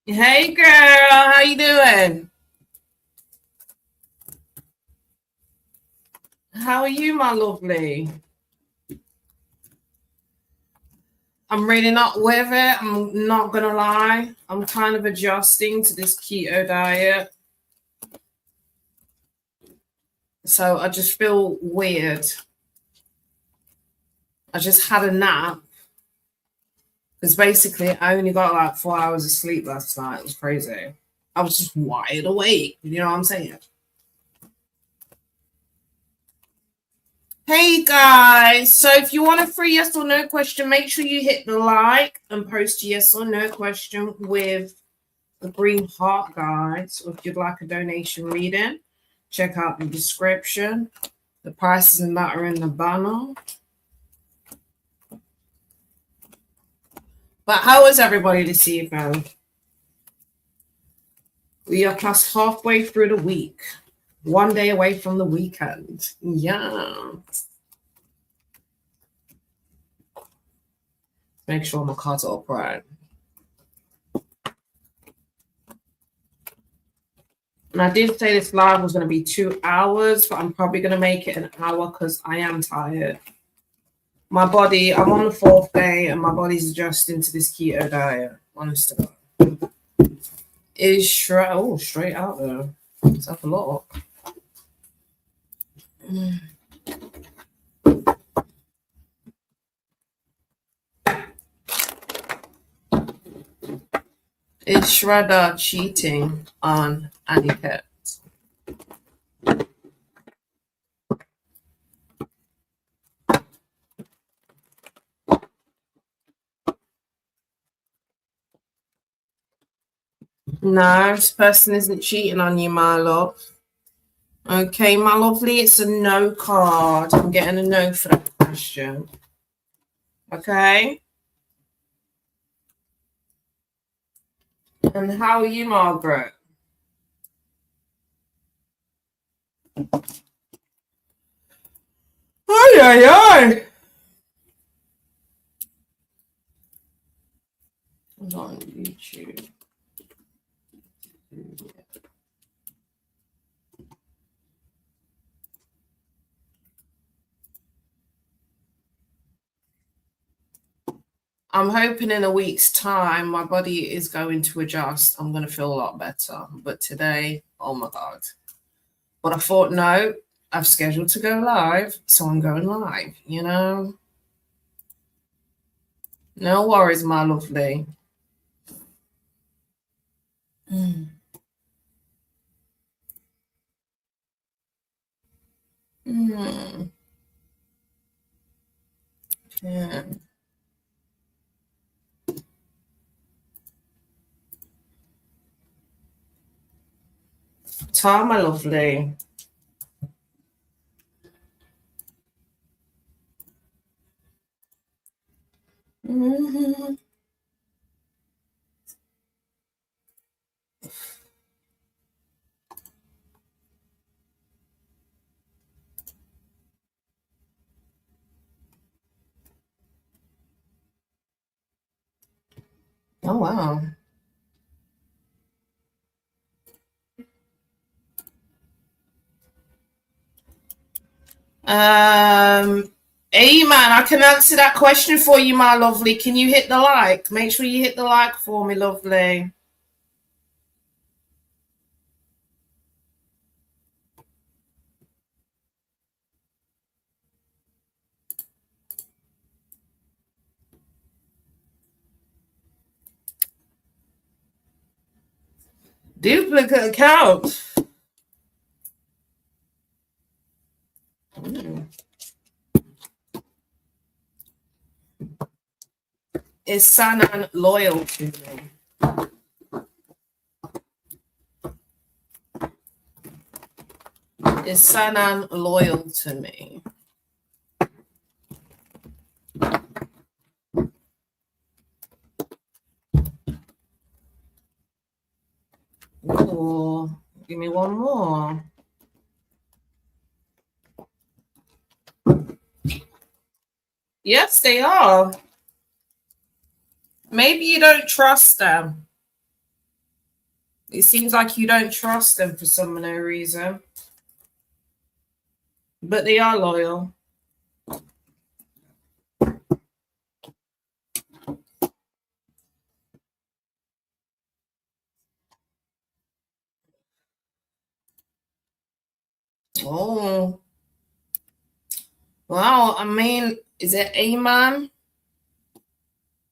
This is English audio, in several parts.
Hey girl, how you doing? How are you, my lovely? I'm really not with it. I'm not gonna lie. I'm kind of adjusting to this keto diet. So I just feel weird. I just had a nap because basically I only got like 4 hours of sleep last night. It was crazy. I was just wide awake. You know what I'm saying? Hey guys, so if you want a free yes or no question, make sure you hit the like and post a yes or no question with the green heart, guys. Or if you'd like a donation reading, check out the description. The prices and that are in the banner. But how is everybody this evening? We are past halfway through the week. One day away from the weekend. Yeah. Make sure my cards are upright. And I did say this live was going to be 2 hours, but I'm probably going to make it an hour because I am tired. My body, I'm on the 4th day and my body's adjusting to this keto diet. Honestly. Is straight out there. It's up a lot. Is Shredder cheating on Aniket? No, this person isn't cheating on you, my love. Okay, my lovely, it's a no card. I'm getting a no for that question. Okay. And how are you, Margaret? Ay, ay, ay. I'm on YouTube. I'm hoping in a week's time my body is going to adjust. I'm going to feel a lot better. But today, oh my God. But I thought, no, I've scheduled to go live, so I'm going live, you know? No worries, my lovely. Mm. Mm. Yeah. Ta, my lovely. Mm-hmm. Oh, wow. Hey, man, I can answer that question for you, my lovely. Can you hit the like? Make sure you hit the like for me, lovely. Duplicate account. Is Sanan loyal to me? Is Sanan loyal to me? Oh, give me one more. Yes, they are. Maybe you don't trust them. It seems like you don't trust them for some no reason. But they are loyal. Oh. Wow. I mean, is it A-man?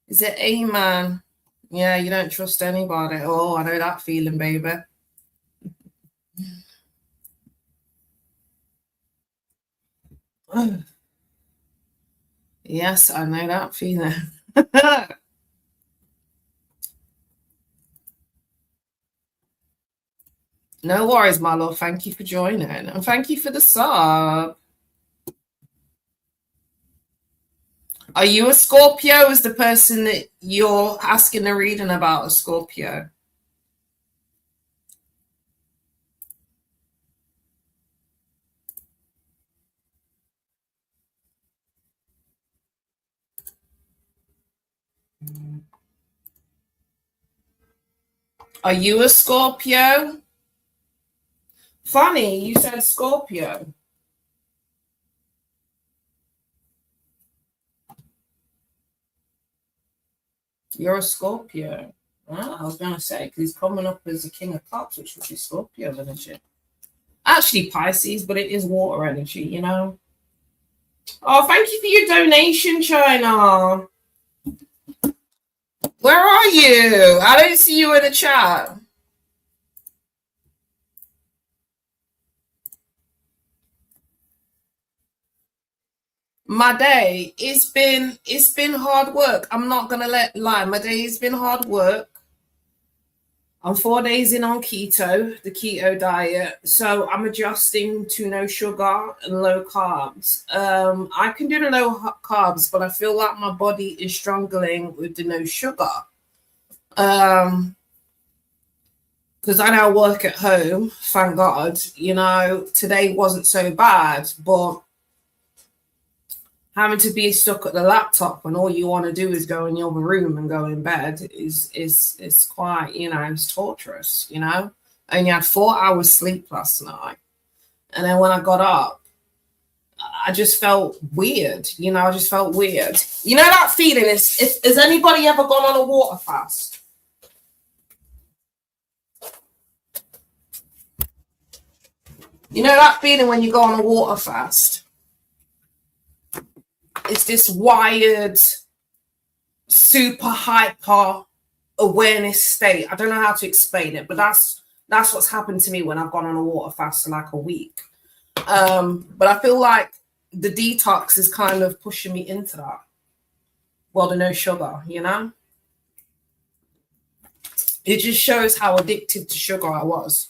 Is it A-man? Yeah, you don't trust anybody. Oh, I know that feeling, baby. Yes, I know that feeling. No worries, my love. Thank you for joining. And thank you for the sub. Are you a Scorpio? Is the person that you're asking the reading about a Scorpio? Are you a Scorpio? Funny, you said Scorpio. You're a Scorpio. I was going to say, because he's coming up as a King of Cups, which would be Scorpio energy. Actually, Pisces, but it is water energy, you know? Oh, thank you for your donation, China. Where are you? I don't see you in the chat. My day, it's been hard work. I'm not gonna lie. My day has been hard work. I'm 4 days in on keto, the keto diet. So I'm adjusting to no sugar and low carbs. I can do the low carbs, but I feel like my body is struggling with the no sugar. Because I now work at home, thank God. You know, today wasn't so bad, but having to be stuck at the laptop when all you want to do is go in your room and go in bed is quite, you know, it's torturous, you know. I only had 4 hours sleep last night. And then when I got up, I just felt weird, you know, I just felt weird. You know that feeling is, has anybody ever gone on a water fast? You know that feeling when you go on a water fast? It's this wired, super hyper awareness state. I don't know how to explain it, but that's what's happened to me when I've gone on a water fast for like a week. But I feel like the detox is kind of pushing me into that. Well, the no sugar, you know? It just shows how addicted to sugar I was.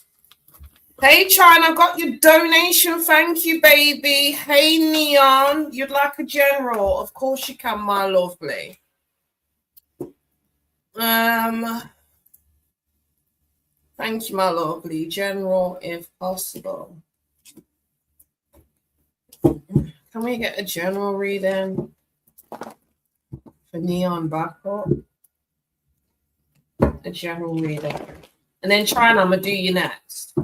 Hey, China, got your donation. Thank you, baby. Hey, Neon, you'd like a general? Of course you can, my lovely. Thank you, my lovely. General, if possible. Can we get a general reading for Neon backup? A general reading. And then China, I'm going to do you next.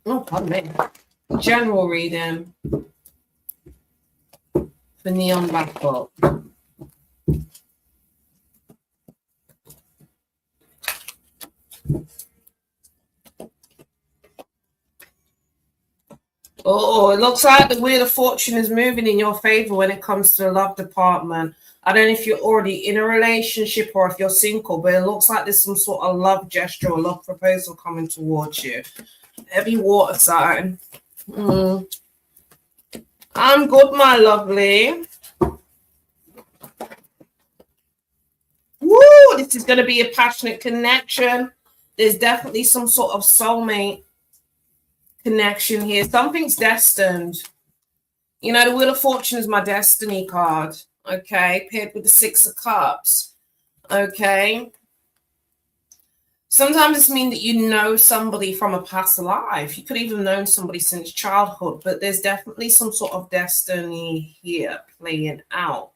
Oh, pardon me. General reading for Neon backup. Oh, it looks like the Wheel of Fortune is moving in your favor when it comes to the love department. I don't know if you're already in a relationship or if you're single, but it looks like there's some sort of love gesture or love proposal coming towards you. Heavy water sign. I'm good, my lovely. Woo! This is going to be a passionate connection. There's definitely some sort of soulmate connection here. Something's destined. You know, the Wheel of Fortune is my destiny card. Okay, paired with the Six of Cups. Okay. Sometimes it's mean that you know somebody from a past life. You could even have known somebody since childhood, but there's definitely some sort of destiny here playing out.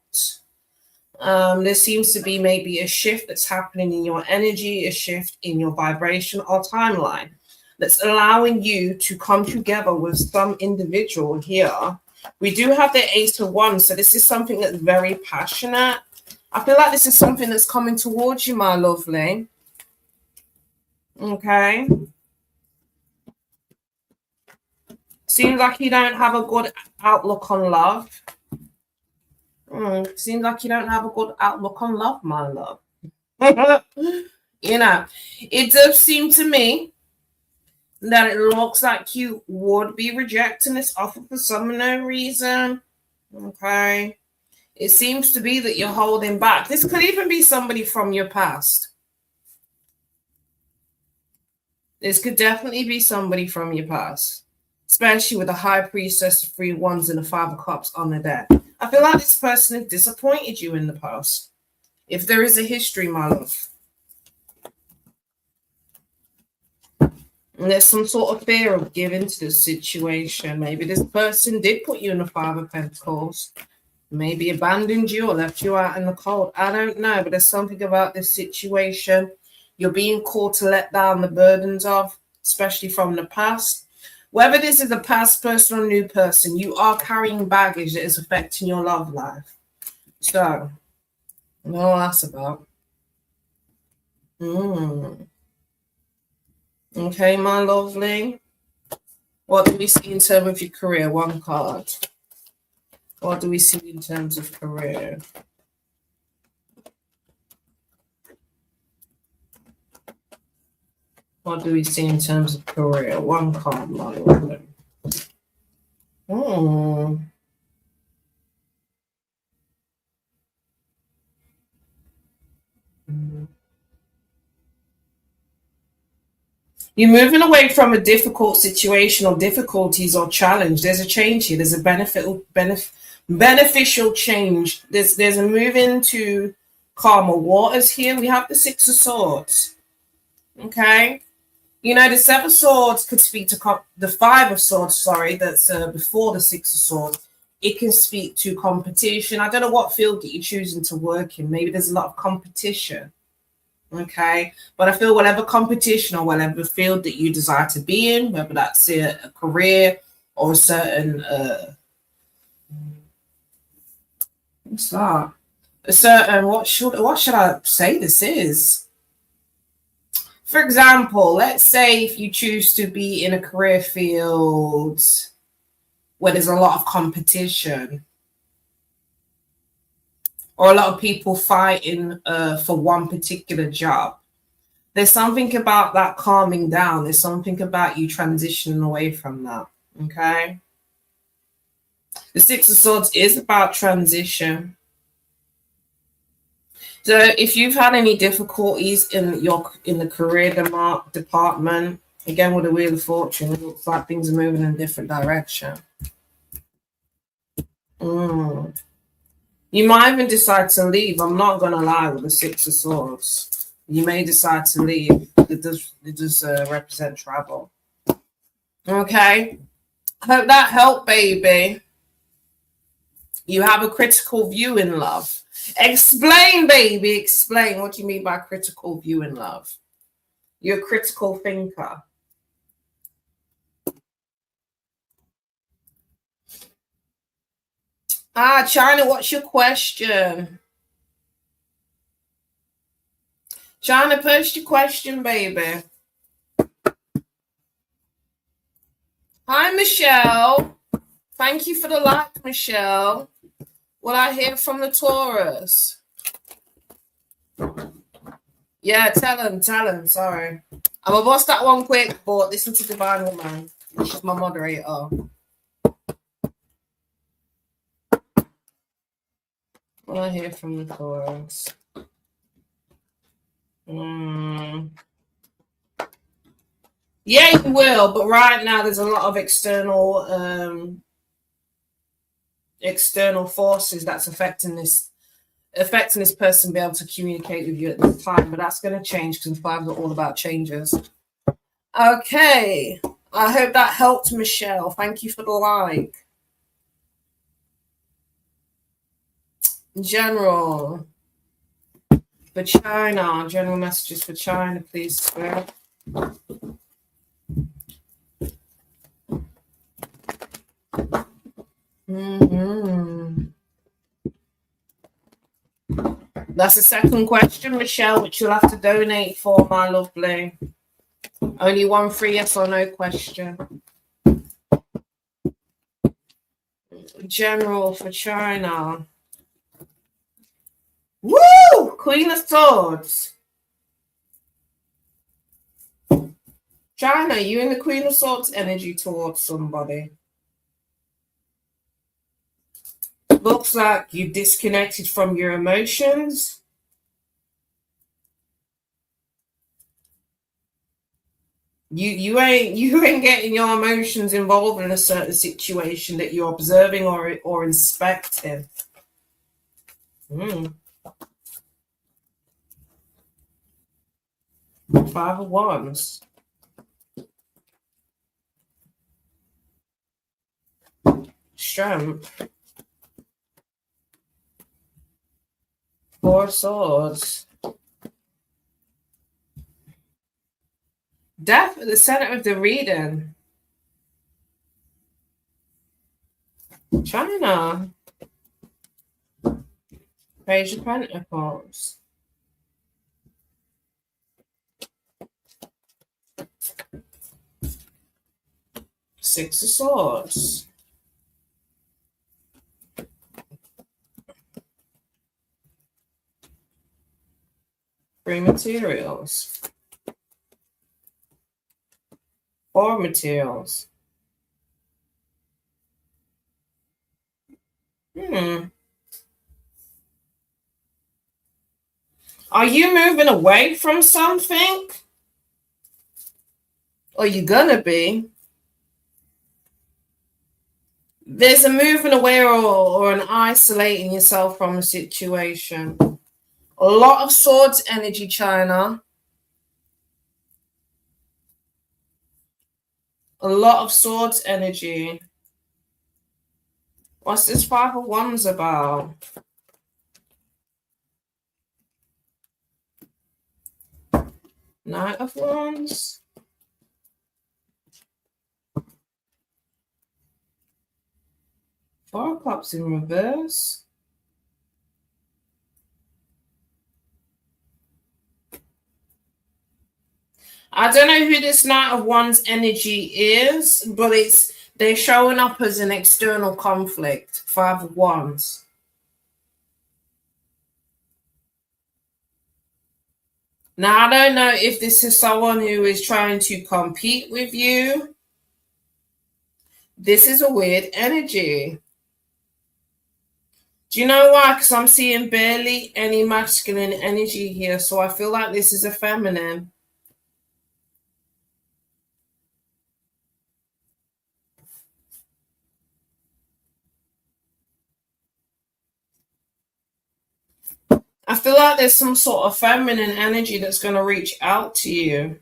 There seems to be maybe a shift that's happening in your energy, a shift in your vibration or timeline that's allowing you to come together with some individual here. We do have the Ace of Wands, so this is something that's very passionate. I feel like this is something that's coming towards you, my lovely. Okay. Seems like you don't have a good outlook on love. Seems like you don't have a good outlook on love, my love. You know, it does seem to me that it looks like you would be rejecting this offer for some unknown reason. Okay. It seems to be that you're holding back. This could even be somebody from your past. This could definitely be somebody from your past, especially with the High Priestess, the 3 Wands, and the 5 of Cups on the deck. I feel like this person has disappointed you in the past. If there is a history, my love. And there's some sort of fear of giving to the situation. Maybe this person did put you in the 5 of Pentacles. Maybe abandoned you or left you out in the cold. I don't know, but there's something about this situation you're being called to let down the burdens of, especially from the past. Whether this is a past person or new person, you are carrying baggage that is affecting your love life. So, what that's about. Okay, my lovely. What do we see in terms of your career? One card. What do we see in terms of career? What do we see in terms of career? One card, my lovely. You're moving away from a difficult situation or difficulties or challenge. There's a change here. There's a beneficial change. There's a move into calmer waters here. We have the 6 of Swords. Okay. You know, the 7 of Swords could speak to the 5 of Swords, sorry, that's before the 6 of Swords. It can speak to competition. I don't know what field that you're choosing to work in. Maybe there's a lot of competition. Okay, but I feel whatever competition or whatever field that you desire to be in, whether that's a career or a certain what's that? A certain what should I say this is? For example, let's say if you choose to be in a career field where there's a lot of competition, or a lot of people fighting for one particular job. There's something about that calming down. There's something about you transitioning away from that. Okay. The 6 of Swords is about transition. So if you've had any difficulties in the career department, again with the Wheel of Fortune, it looks like things are moving in a different direction. You might even decide to leave. I'm not going to lie with the 6 of Swords. You may decide to leave. It does represent travel. Okay. I hope that helped, baby. You have a critical view in love. Explain, baby. Explain. What do you mean by critical view in love? You're a critical thinker. China, what's your question? China, post your question, baby. Hi, Michelle. Thank you for the like, Michelle. What I hear from the Taurus. Yeah, tell him. Sorry. I'm going to bust that one quick, but listen to Divine Woman. She's my moderator. What I hear from the Taurus. Yeah, you will, but right now there's a lot of external forces that's affecting this person be able to communicate with you at this time, but that's going to change because the 5s are all about changes. Okay, I hope that helped, Michelle. Thank you for the like. General for China. General messages for China, please, Spirit. That's the second question, Michelle, which you'll have to donate for, my lovely. Only one free yes or no question. General for China. Woo! Queen of Swords. China, you in the Queen of Swords energy towards somebody. Looks like you disconnected from your emotions. You ain't getting your emotions involved in a certain situation that you're observing or inspecting. Five of Wands. Strength. Four of Swords. Death at the center of the reading. China. Page of Pentacles. Six of Swords. Three materials. Four materials. Are you moving away from something? Or you gonna be? There's a moving away or an isolating yourself from a situation. A lot of Swords energy, China. A lot of Swords energy. What's this Five of Wands about? Knight of Wands. Four of Cups in reverse. I don't know who this Knight of Wands energy is, but they're showing up as an external conflict. Five of Wands. Now, I don't know if this is someone who is trying to compete with you. This is a weird energy. Do you know why? Because I'm seeing barely any masculine energy here. So I feel like this is a feminine. I feel like there's some sort of feminine energy that's going to reach out to you.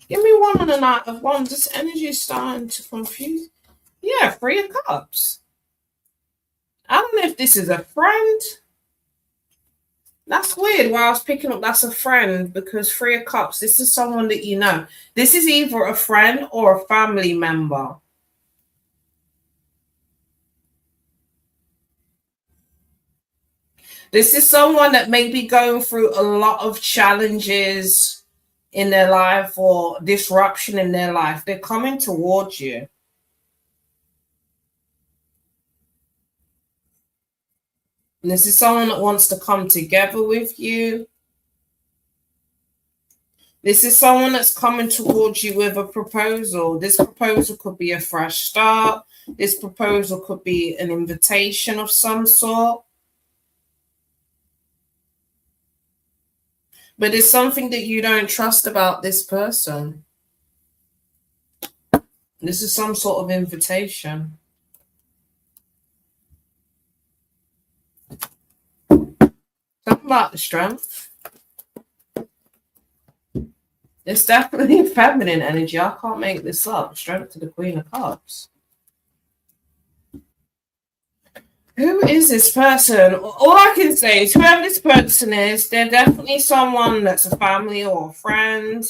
Give me one on the Knight of Wands. This energy is starting to confuse. Yeah, Three of Cups. I don't know if this is a friend. That's weird. While I was picking up, that's a friend, because Three of Cups, this is someone that you know. This is either a friend or a family member. This is someone that may be going through a lot of challenges in their life or disruption in their life. They're coming towards you. And this is someone that wants to come together with you. This is someone that's coming towards you with a proposal. This proposal could be a fresh start. This proposal could be an invitation of some sort. But it's something that you don't trust about this person. This is some sort of invitation. Something about the strength. It's definitely feminine energy. I can't make this up. Strength to the Queen of Cups. Who is this person? All I can say is whoever this person is, they're definitely someone that's a family or a friend.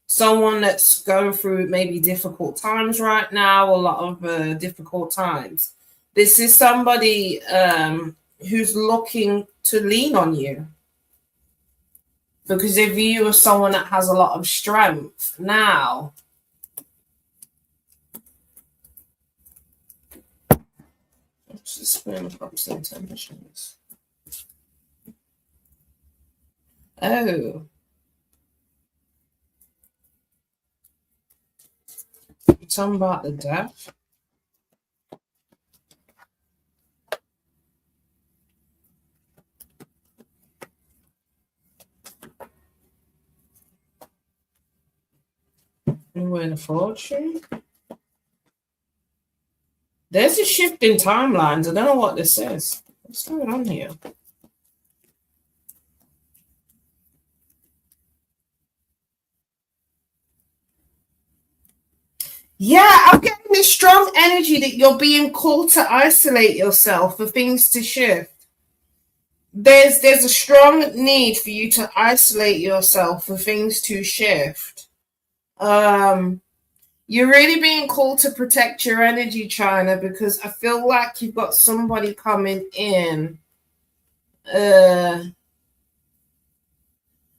Someone that's going through maybe difficult times right now, a lot of difficult times. This is somebody who's looking to lean on you because they view you as someone that has a lot of strength. Now, what's the Queen of Cups intentions? Oh. Something about the death. We're in a fortune. There's a shift in timelines. I don't know what this is. What's going on here? Yeah, I'm getting this strong energy that you're being called to isolate yourself for things to shift. There's a strong need for you to isolate yourself for things to shift. You're really being called to protect your energy, China, because I feel like you've got somebody coming in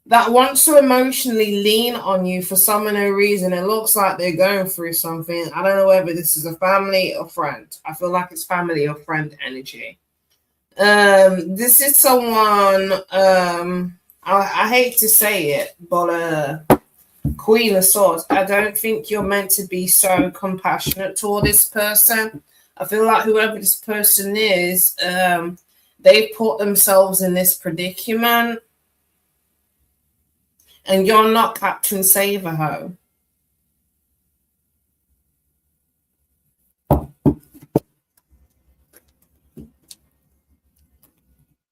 that wants to emotionally lean on you for some no reason. It looks like they're going through something. I don't know whether this is a family or friend. I feel like it's family or friend energy. This is someone, I hate to say it, but Queen of Swords, I don't think you're meant to be so compassionate toward this person. I feel like whoever this person is, they've put themselves in this predicament. And you're not Captain Save-A-Ho.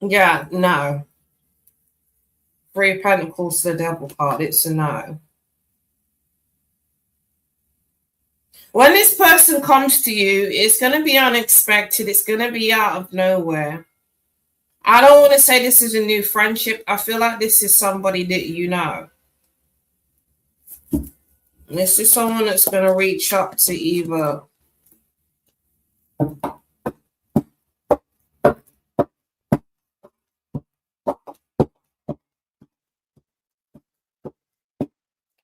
Yeah, no. Three of Pentacles to the Devil card. It's a no. When this person comes to you, it's going to be unexpected. It's going to be out of nowhere. I don't want to say this is a new friendship. I feel like this is somebody that you know. This is someone that's going to reach up to either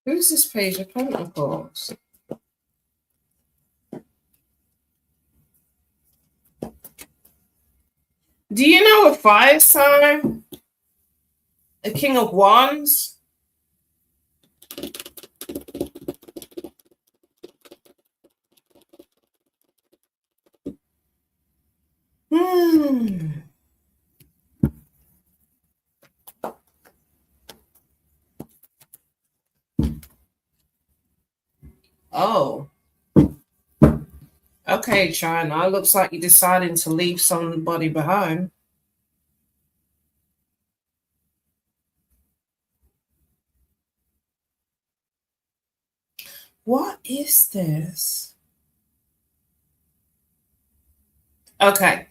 who's this Page of Pentacles? Do you know a fire sign? A King of Wands? Oh. Okay, China. It looks like you're deciding to leave somebody behind. What is this? Okay.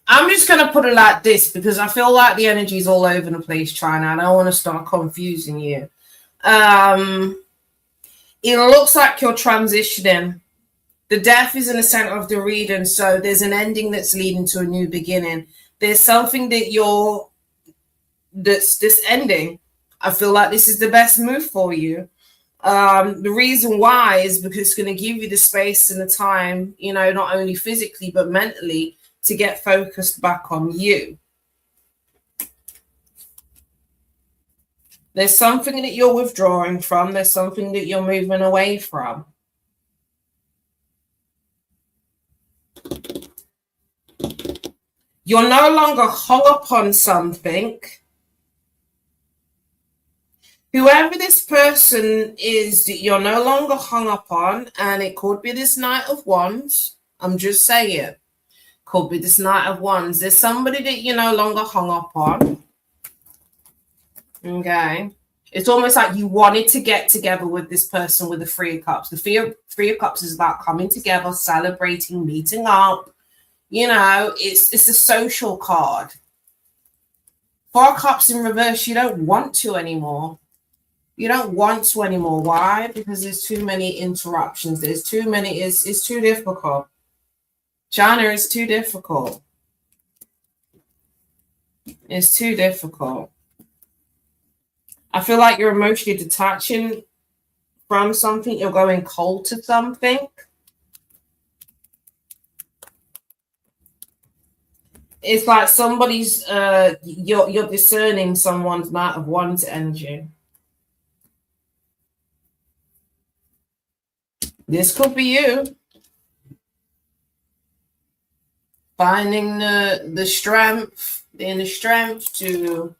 I'm just going to put it like this because I feel like the energy is all over the place, China. I don't want to start confusing you. It looks like you're transitioning. The death is in the center of the reading, so there's an ending that's leading to a new beginning. There's something that that's ending. I feel like this is the best move for you. The reason why is because it's going to give you the space and the time, you know, not only physically but mentally, to get focused back on you. There's something that you're withdrawing from. There's something that you're moving away from. You're no longer hung up on something. Whoever this person is that you're no longer hung up on, and it could be this Knight of Wands, I'm just saying, Could be this Knight of Wands. There's somebody that you no longer hung up on. Okay. It's almost like you wanted to get together with this person with the Three of Cups. The Three of Cups is about coming together, celebrating, meeting up. You know, it's a social card. Four of Cups in reverse, you don't want to anymore. You don't want to anymore. Why? Because there's too many interruptions. There's too many. It's too difficult. China is too difficult. It's too difficult. I feel like you're emotionally detaching from something. You're going cold to something. It's like somebody's you're discerning someone's Knight of Wands energy. This could be you finding the strength, the inner strength to.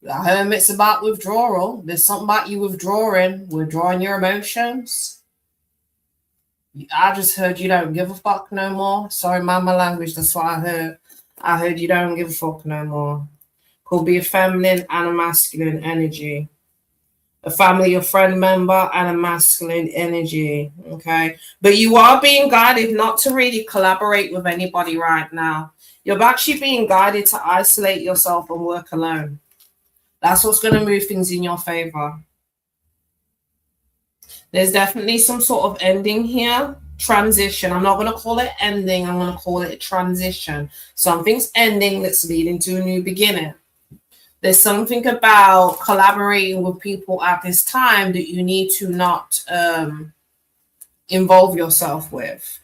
The Hermit's about withdrawal. There's something about you withdrawing your emotions. I just heard you don't give a fuck no more. Sorry, my language, that's what I heard. I heard you don't give a fuck no more. Could be a feminine and a masculine energy. A family or friend member and a masculine energy. Okay. But you are being guided not to really collaborate with anybody right now. You're actually being guided to isolate yourself and work alone. That's what's going to move things in your favor. There's definitely some sort of ending here. Transition. I'm not going to call it ending. I'm going to call it a transition. Something's ending that's leading to a new beginning. There's something about collaborating with people at this time that you need to not involve yourself with.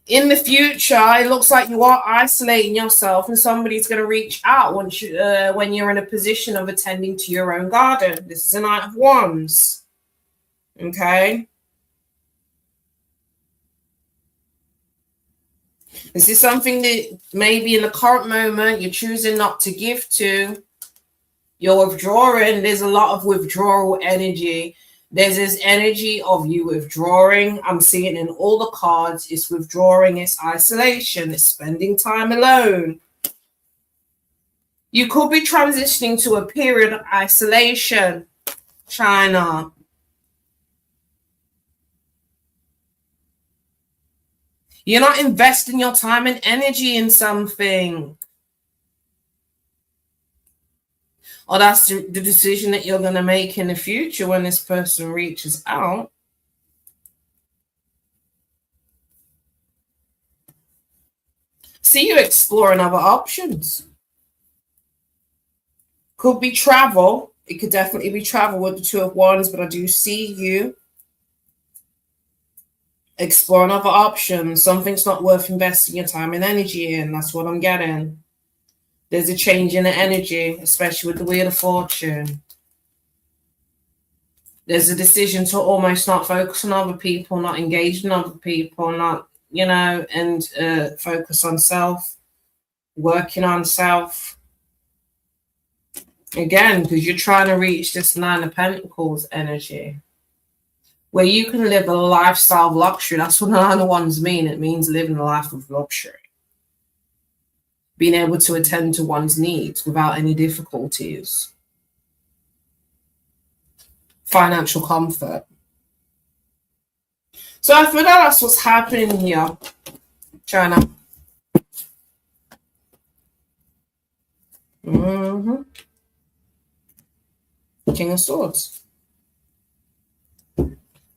In the future, it looks like you are isolating yourself and somebody's going to reach out once you, when you're in a position of attending to your own garden. This is a Knight of Wands. Okay. This is something that maybe in the current moment you're choosing not to give to. You're withdrawing. There's a lot of withdrawal energy. There's this energy of you withdrawing. I'm seeing in all the cards. It's withdrawing. It's isolation. It's spending time alone. You could be transitioning to a period of isolation, China. You're not investing your time and energy in something. Or that's the decision that you're going to make in the future when this person reaches out. See you exploring other options. Could be travel. It could definitely be travel with the Two of Wands, but I do see you exploring other options. Something's not worth investing your time and energy in. That's what I'm getting. There's a change in the energy, especially with the Wheel of Fortune. There's a decision to almost not focus on other people, not engage in other people, not, and focus on self, working on self. Again, because you're trying to reach this Nine of Pentacles energy, where you can live a lifestyle of luxury. That's what the Nine of Wands mean. It means living a life of luxury. Being able to attend to one's needs without any difficulties. Financial comfort. So I feel that that's what's happening here, China. King of Swords.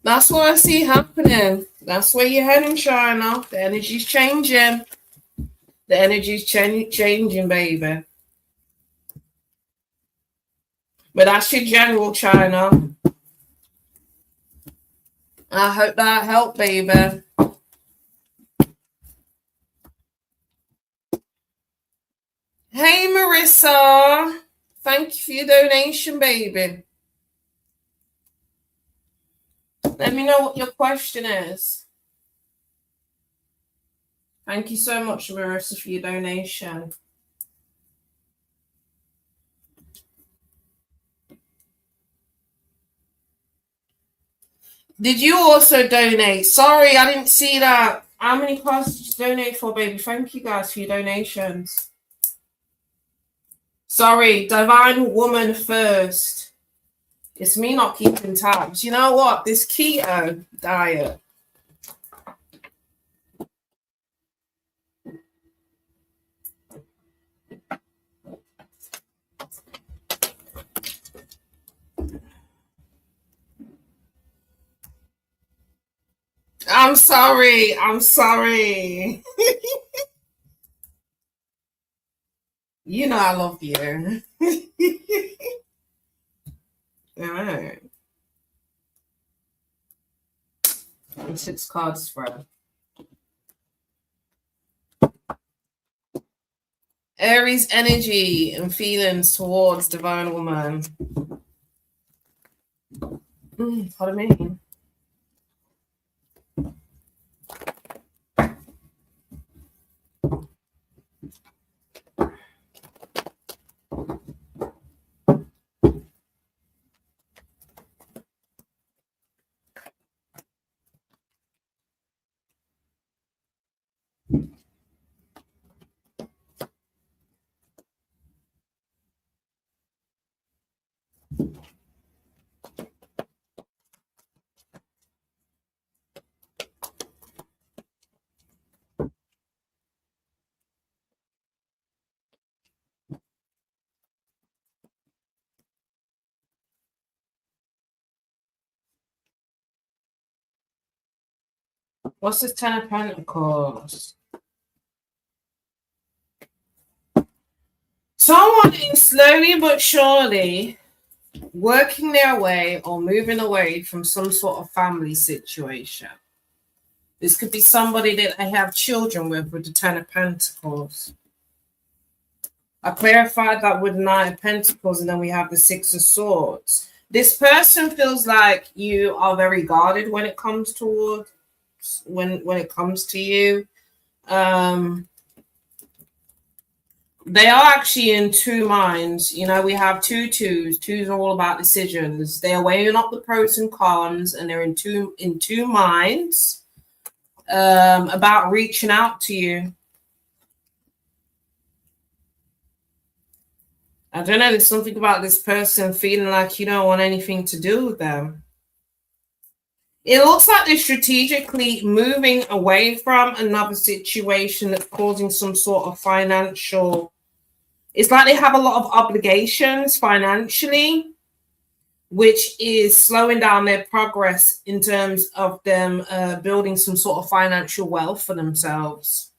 That's what I see happening. That's where you're heading, China. The energy's changing. The energy's changing, baby. But that's your general, China. I hope that helped, baby. Hey, Marissa. Thank you for your donation, baby. Let me know what your question is. Thank you so much, Marissa, for your donation. Did you also donate? Sorry, I didn't see that. How many cards did you donate for, baby? Thank you guys for your donations. Sorry, Divine Woman first. It's me not keeping tabs. You know what? This keto diet. I'm sorry. I'm sorry. You know I love you. All right. 6 cards spread. Aries energy and feelings towards Divine Woman. Pardon me. What's this 10 of Pentacles? Someone is slowly but surely working their way or moving away from some sort of family situation. This could be somebody that I have children with the 10 of Pentacles. I clarified that with 9 of Pentacles, and then we have the 6 of Swords. This person feels like you are very guarded when it comes toward when it comes to you. They are actually in 2 minds. You know, we have 2 twos. Twos are all about decisions. They are weighing up the pros and cons, and they're in two minds about reaching out to you. I don't know. There's something about this person feeling like you don't want anything to do with them. It looks like they're strategically moving away from another situation that's causing some sort of financial. It's like they have a lot of obligations financially, which is slowing down their progress in terms of them building some sort of financial wealth for themselves.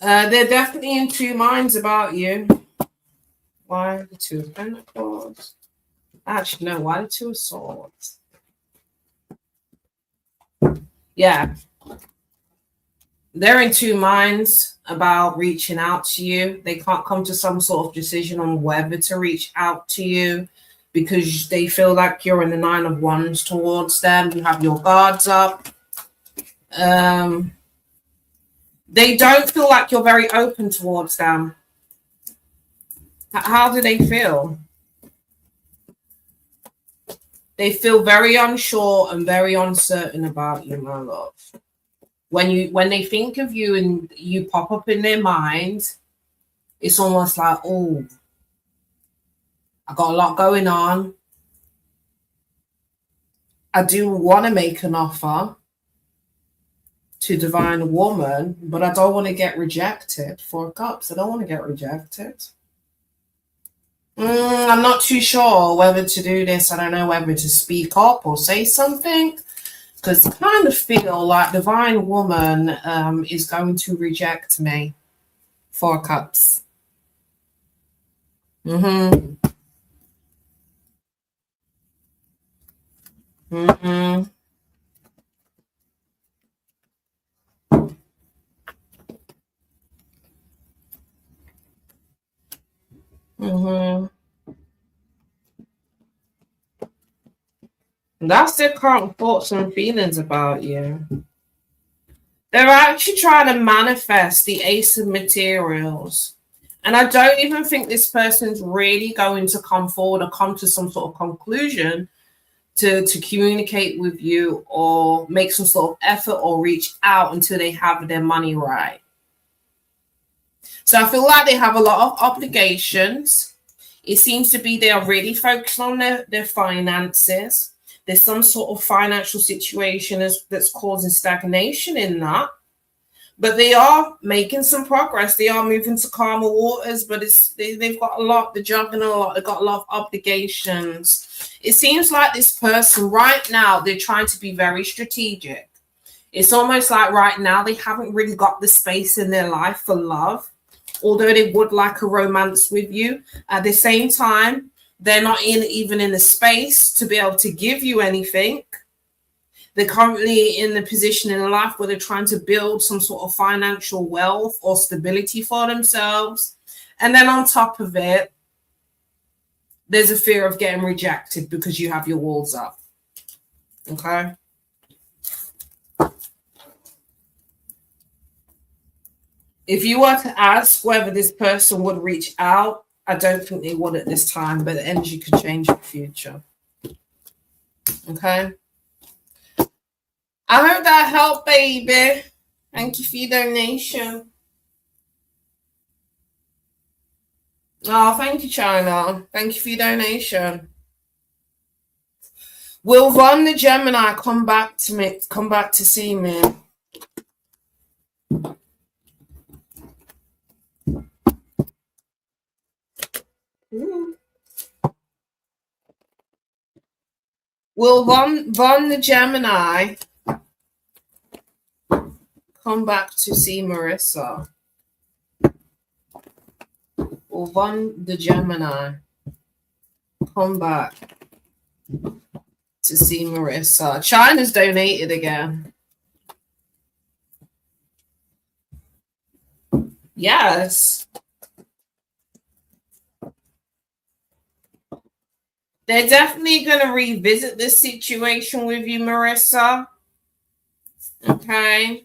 They're definitely in 2 minds about you. Why the 2 of Pentacles? Actually, no, why the 2 of Swords? Yeah. They're in 2 minds about reaching out to you. They can't come to some sort of decision on whether to reach out to you because they feel like you're in the 9 of Wands towards them. You have your guards up. They don't feel like you're very open towards them. How do they feel? They feel very unsure and very uncertain about you, my love. When they think of you and you pop up in their mind, it's almost like, oh, I got a lot going on. I do want to make an offer to Divine Woman, but I don't want to get rejected. 4 of Cups. I don't want to get rejected. I'm not too sure whether to do this. I don't know whether to speak up or say something, because I kind of feel like Divine Woman is going to reject me. 4 Cups. Mm-hmm. That's their current thoughts and feelings about you. They're actually trying to manifest the Ace of Materials. And I don't even think this person's really going to come forward or come to some sort of conclusion to communicate with you or make some sort of effort or reach out until they have their money right. So I feel like they have a lot of obligations. It seems to be they are really focused on their finances. There's some sort of financial situation that's causing stagnation in that. But they are making some progress. They are moving to calmer waters, but they've got a lot, they're juggling a lot, they've got a lot of obligations. It seems like this person right now, they're trying to be very strategic. It's almost like right now they haven't really got the space in their life for love, although they would like a romance with you. At the same time, they're not even in the space to be able to give you anything. They're currently in the position in life where they're trying to build some sort of financial wealth or stability for themselves. And then on top of it, there's a fear of getting rejected because you have your walls up. Okay? If you were to ask whether this person would reach out, I don't think they would at this time, but the energy could change in the future. Okay? I hope that helped, baby. Thank you for your donation. Oh, thank you, China. Thank you for your donation. Will Ron the Gemini come back to see me? Ooh. Will Ron the Gemini come back to see Marissa? Will Von the Gemini come back to see Marissa? China's donated again. Yes. They're definitely going to revisit this situation with you, Marissa. Okay.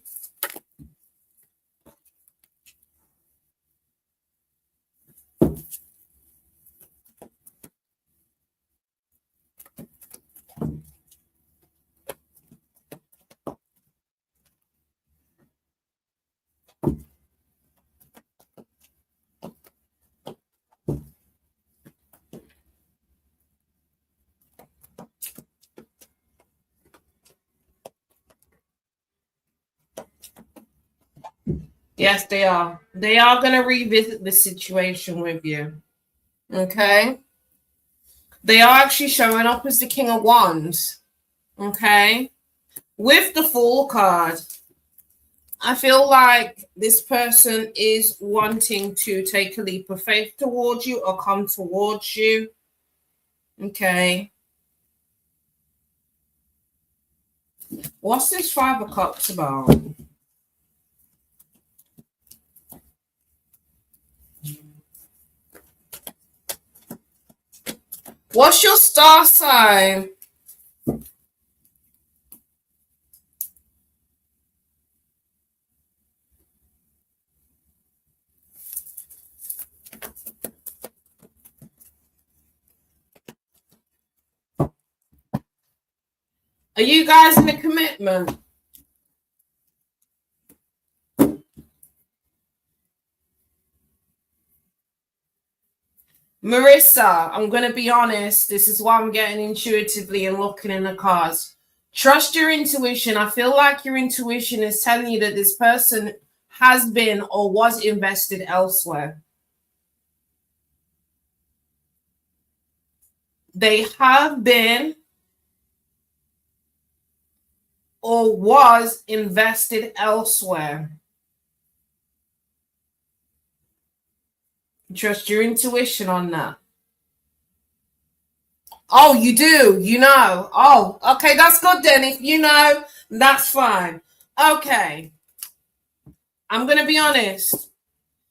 Yes, they are. They are going to revisit the situation with you. Okay. They are actually showing up as the King of Wands. Okay. With the Fool card, I feel like this person is wanting to take a leap of faith towards you or come towards you. Okay. What's this Five of Cups about? What's your star sign? Are you guys in a commitment? Marissa, I'm going to be honest. This is why I'm getting intuitively and looking in the cards. Trust your intuition. I feel like your intuition is telling you that this person has been or was invested elsewhere. They have been or was invested elsewhere. Trust your intuition on that. Oh, you do? You know? Oh, okay, that's good then. If you know, that's fine. Okay. I'm going to be honest.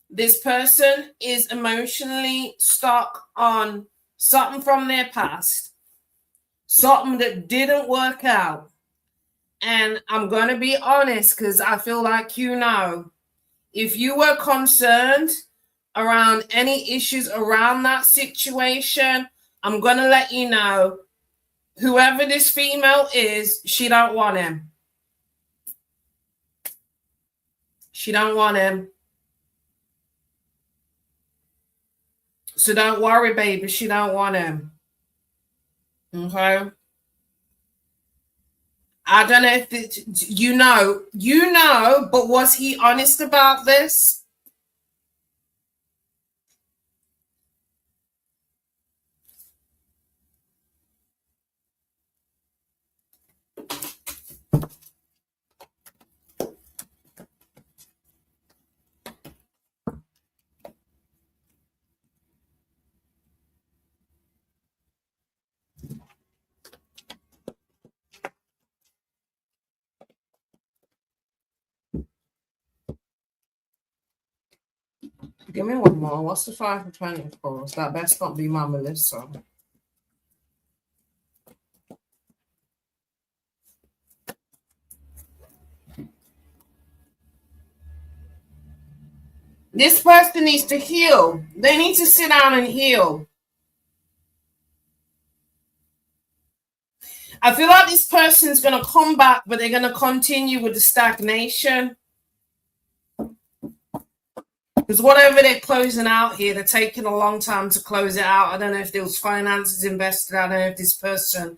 This person is emotionally stuck on something from their past, something that didn't work out. And I'm going to be honest because I feel like you know, if you were concerned around any issues around that situation, I'm going to let you know Whoever this female is, she don't want him. She don't want him. So don't worry, baby. She don't want him. Okay. I don't know if you know, but was he honest about this? Give me one more. What's the 5 of Pentacles? That best not be my Melissa. This person needs to heal. They need to sit down and heal. I feel like this person's going to come back, but they're going to continue with the stagnation. Because whatever they're closing out here, they're taking a long time to close it out. I don't know if there was finances invested. I don't know if this person,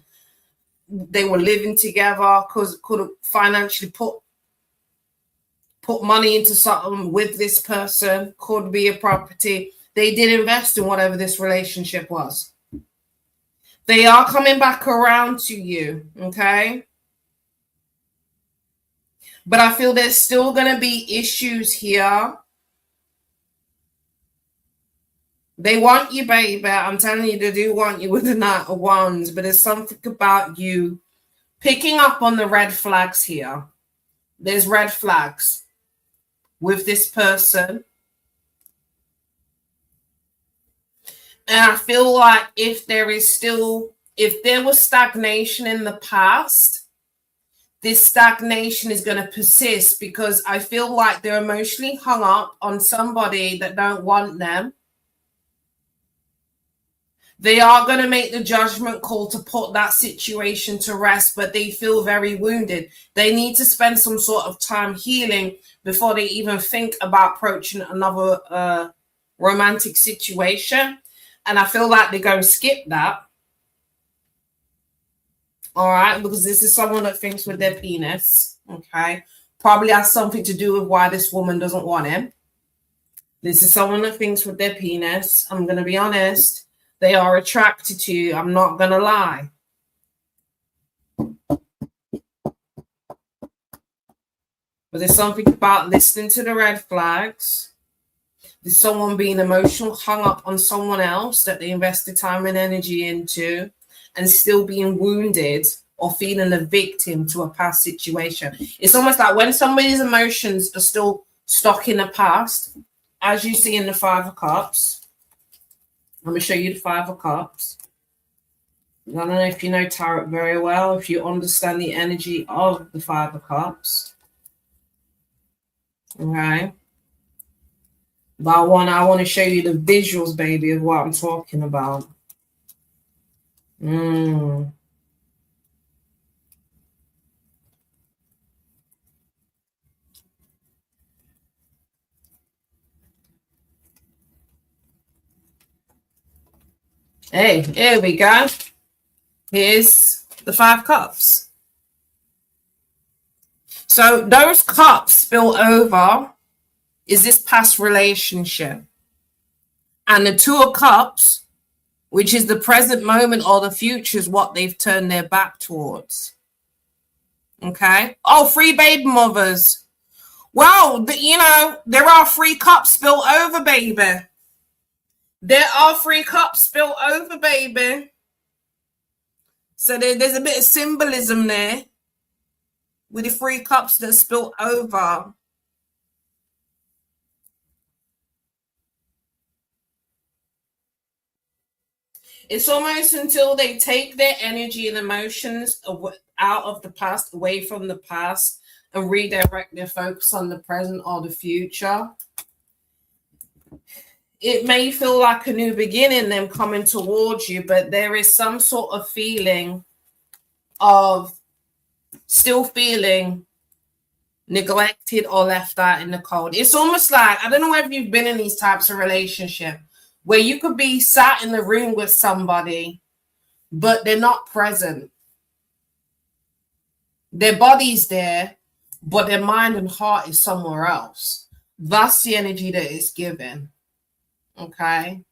they were living together, because could have financially put money into something with this person. Could be a property. They did invest in whatever this relationship was. They are coming back around to you, okay? But I feel there's still going to be issues here. They want you, baby. I'm telling you, they do want you with the Knight of Wands, but there's something about you picking up on the red flags here. There's red flags with this person. And I feel like if there was stagnation in the past, this stagnation is going to persist, because I feel like they're emotionally hung up on somebody that don't want them. They are going to make the judgment call to put that situation to rest, but they feel very wounded. They need to spend some sort of time healing before they even think about approaching another romantic situation. And I feel like they're going to skip that. All right, because this is someone that thinks with their penis. Okay, probably has something to do with why this woman doesn't want him. This is someone that thinks with their penis. I'm going to be honest. They are attracted to you. I'm not going to lie. But there's something about listening to the red flags. There's someone being emotional, hung up on someone else that they invested time and energy into, and still being wounded or feeling a victim to a past situation. It's almost like when somebody's emotions are still stuck in the past, as you see in the 5 of Cups. I'm going to show you the 5 of Cups. I don't know if you know tarot very well, if you understand the energy of the 5 of Cups. Okay. But I want to show you the visuals, baby, of what I'm talking about. Hey, here we go. Here's the 5 cups. So those cups spill over is this past relationship. And the 2 of cups, which is the present moment or the future, is what they've turned their back towards. Okay. Oh, 3 baby mothers. Well, there are 3 cups spill over, baby. There are 3 cups spill over, baby. So there's a bit of symbolism there with the 3 cups that spill over. It's almost until they take their energy and emotions out of the past, away from the past, and redirect their focus on the present or the future. It may feel like a new beginning, them coming towards you, but there is some sort of feeling of still feeling neglected or left out in the cold. It's almost like, I don't know whether you've been in these types of relationship where you could be sat in the room with somebody, but they're not present. Their body's there, but their mind and heart is somewhere else. That's the energy that it's given. Okay.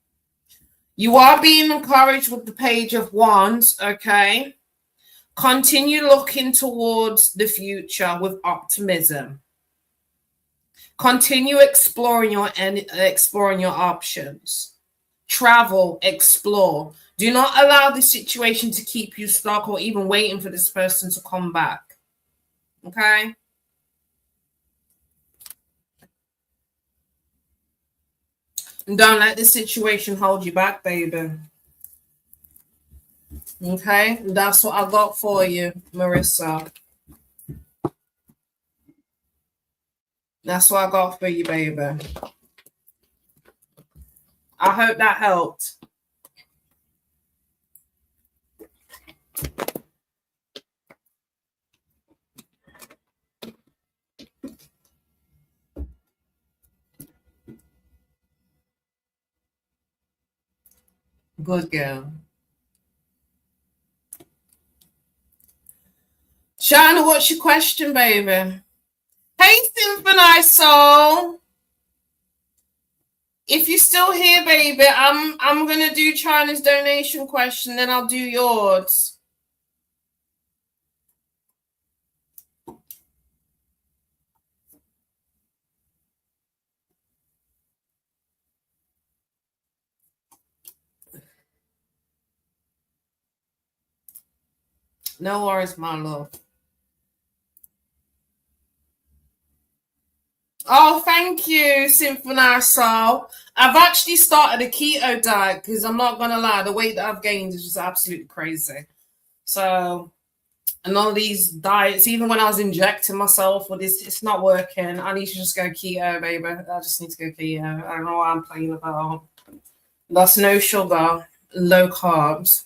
You are being encouraged with the Page of Wands. Okay. Continue looking towards the future with optimism. Continue exploring your options. Travel, explore. Do not allow the situation to keep you stuck or even waiting for this person to come back. Okay? And don't let the situation hold you back, baby. Okay? That's what I got for you, Marissa. That's what I got for you, baby. I hope that helped. Good girl. Shana, what's your question, baby? Hey, Symphonized Soul. If you're still here, baby, I'm gonna do China's donation question, then I'll do yours. No worries, my love. Oh, thank you, Symphonized Soul. I've actually started a keto diet because I'm not gonna lie, the weight that I've gained is just absolutely crazy. So, and all these diets, even when I was injecting myself with this, it's not working. I need to just go keto, baby. I just need to go keto. I don't know what I'm playing about. That's no sugar, low carbs.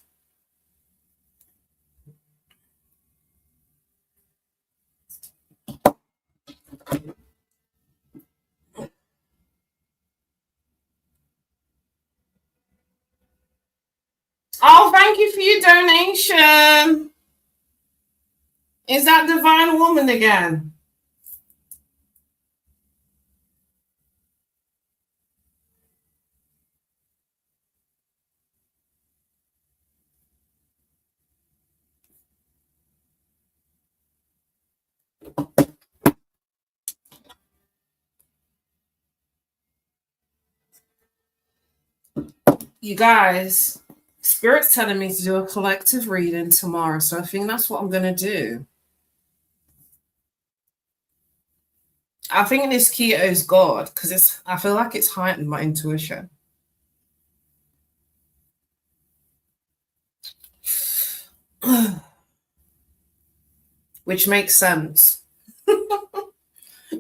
Oh, thank you for your donation. Is that Divine Woman again? You guys, Spirit's telling me to do a collective reading tomorrow, so I think that's what I'm going to do. I think this keto is God because I feel like it's heightened my intuition. Which makes sense.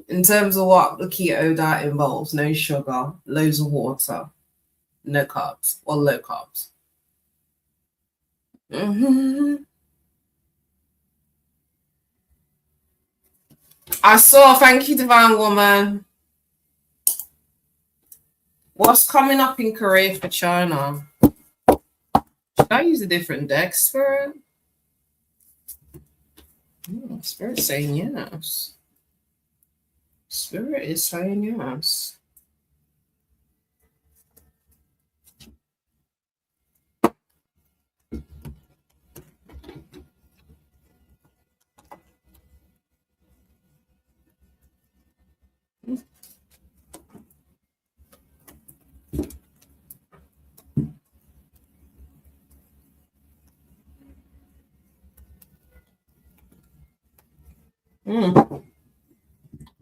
In terms of what the keto diet involves: no sugar, loads of water, no carbs, or low carbs. I saw, thank you, Divine Woman. What's coming up in Korea for China? Should I use a different deck, Spirit? Spirit's saying yes. Spirit is saying yes.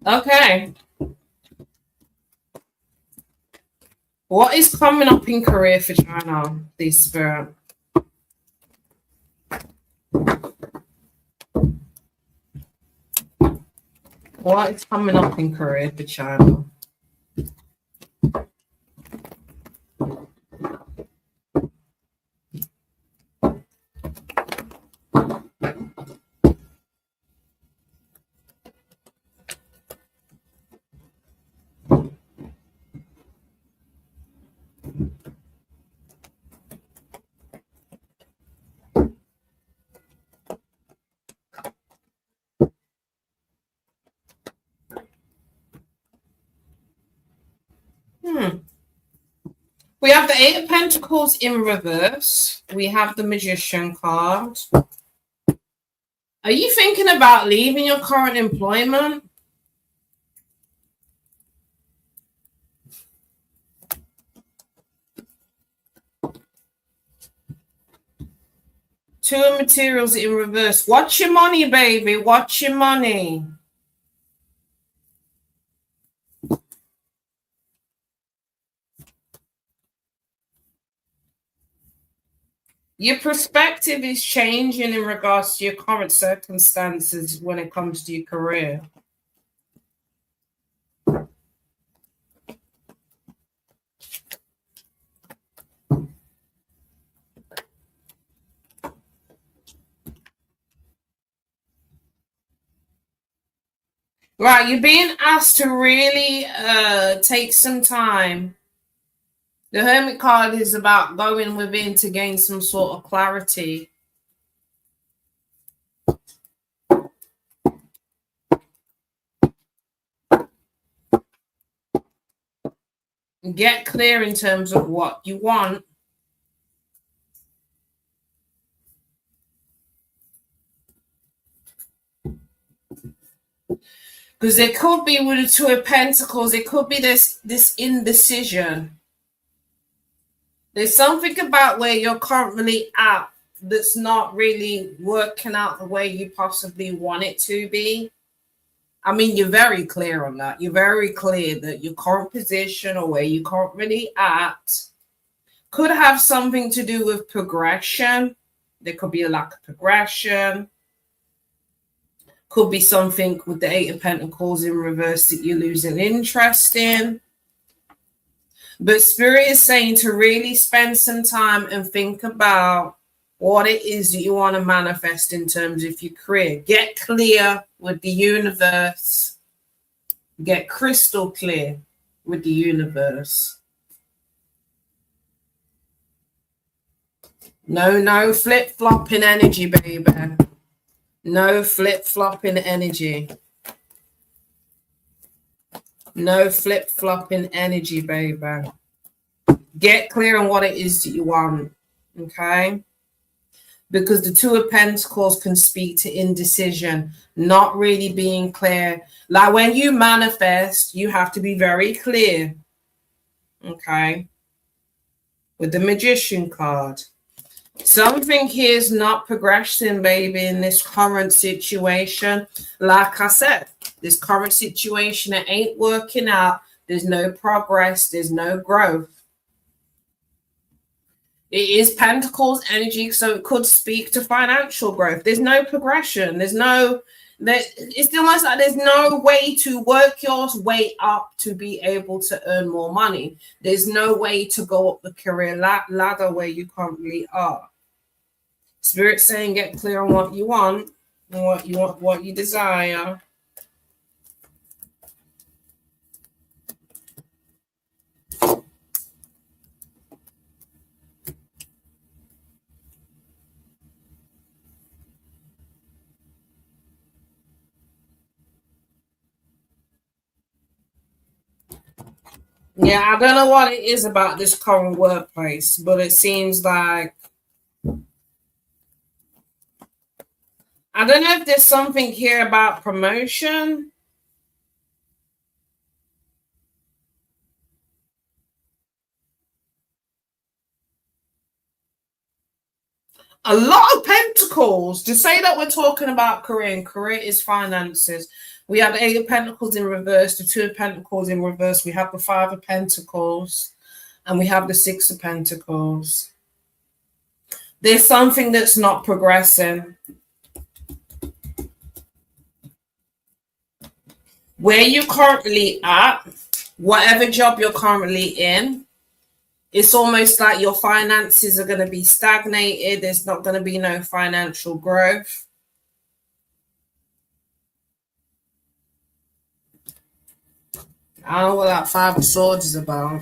Okay. What is coming up in Korea for China, this Spirit? What is coming up in Korea for China? We have the Eight of Pentacles in reverse. We have the Magician card. Are you thinking about leaving your current employment? Two of Materials in reverse. Watch your money, baby. Watch your money. Your perspective is changing in regards to your current circumstances when it comes to your career. Right, you're being asked to really take some time. The Hermit card is about going within to gain some sort of clarity. Get clear in terms of what you want. Because there could be with the Two of Pentacles, it could be this indecision. There's something about where you're currently at that's not really working out the way you possibly want it to be. I mean, you're very clear on that. You're very clear that your current position or where you're currently at could have something to do with progression. There could be a lack of progression. Could be something with the Eight of Pentacles in reverse that you're losing interest in. But Spirit is saying to really spend some time and think about what it is that you want to manifest in terms of your career. Get clear with the universe. Get crystal clear with the universe. No flip-flopping energy, baby. No flip-flopping energy. No flip-flopping energy, baby. Get clear on what it is that you want, okay? Because the Two of Pentacles can speak to indecision, not really being clear. Like when you manifest, you have to be very clear, okay? With the Magician card. Something here is not progressing, baby, in this current situation. Like I said, this current situation, it ain't working out. There's no progress. There's no growth. It is Pentacles energy, so it could speak to financial growth. There's no progression. It's almost like there's no way to work your way up to be able to earn more money. There's no way to go up the career ladder where you currently are. Spirit saying get clear on what you want, what you desire. Yeah, I don't know what it is about this current workplace, but it seems like I don't know if there's something here about promotion. A lot of pentacles. To say that we're talking about career, and career is finances. We have the Eight of Pentacles in reverse, the Two of Pentacles in reverse. We have the Five of Pentacles, and we have the Six of Pentacles. There's something that's not progressing. Where you're currently at, whatever job you're currently in, it's almost like your finances are going to be stagnated. There's not going to be no financial growth. I don't know what that Five of Swords is about.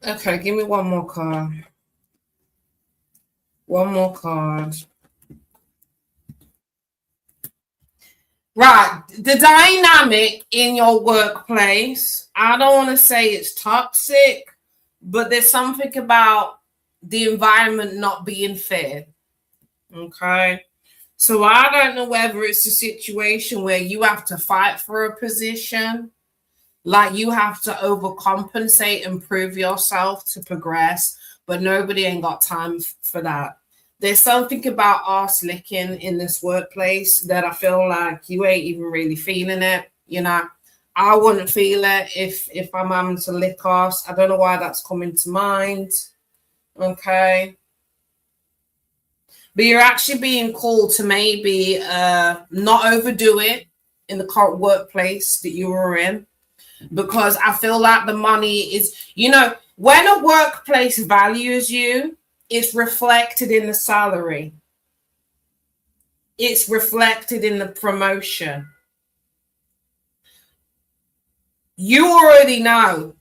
Okay, give me one more card. One more card. Right. The dynamic in your workplace, I don't want to say it's toxic, but there's something about the environment not being fair. Okay. So I don't know whether it's a situation where you have to fight for a position, like you have to overcompensate and prove yourself to progress, but nobody ain't got time for that. There's something about arse licking in this workplace that I feel like you ain't even really feeling it. You know, I wouldn't feel it if I'm having to lick arse. I don't know why that's coming to mind. Okay. But you're actually being called to maybe not overdo it in the current workplace that you were in, because I feel like the money is, you know, when a workplace values you, it's reflected in the salary. It's reflected in the promotion. You already know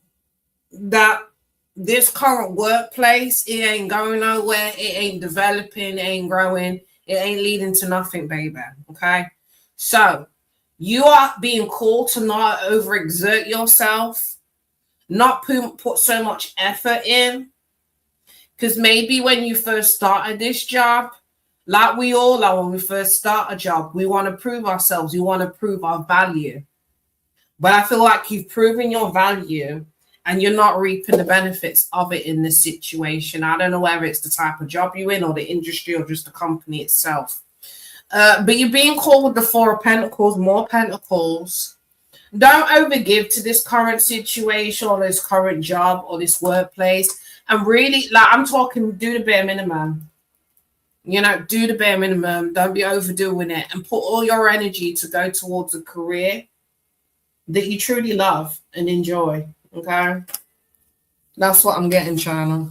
that this current workplace, it ain't going nowhere. It ain't developing. It ain't growing. It ain't leading to nothing, baby. Okay. So you are being called to not overexert yourself, not put so much effort in. Because maybe when you first started this job, like we all are when we first start a job, we want to prove ourselves. We want to prove our value. But I feel like you've proven your value and you're not reaping the benefits of it in this situation. I don't know whether it's the type of job you're in or the industry or just the company itself. But you're being called with the Four of Pentacles, more Pentacles. Don't overgive to this current situation or this current job or this workplace. And really, like I'm talking, do the bare minimum. You know, do the bare minimum. Don't be overdoing it, and put all your energy to go towards a career that you truly love and enjoy. Okay, that's what I'm getting, China.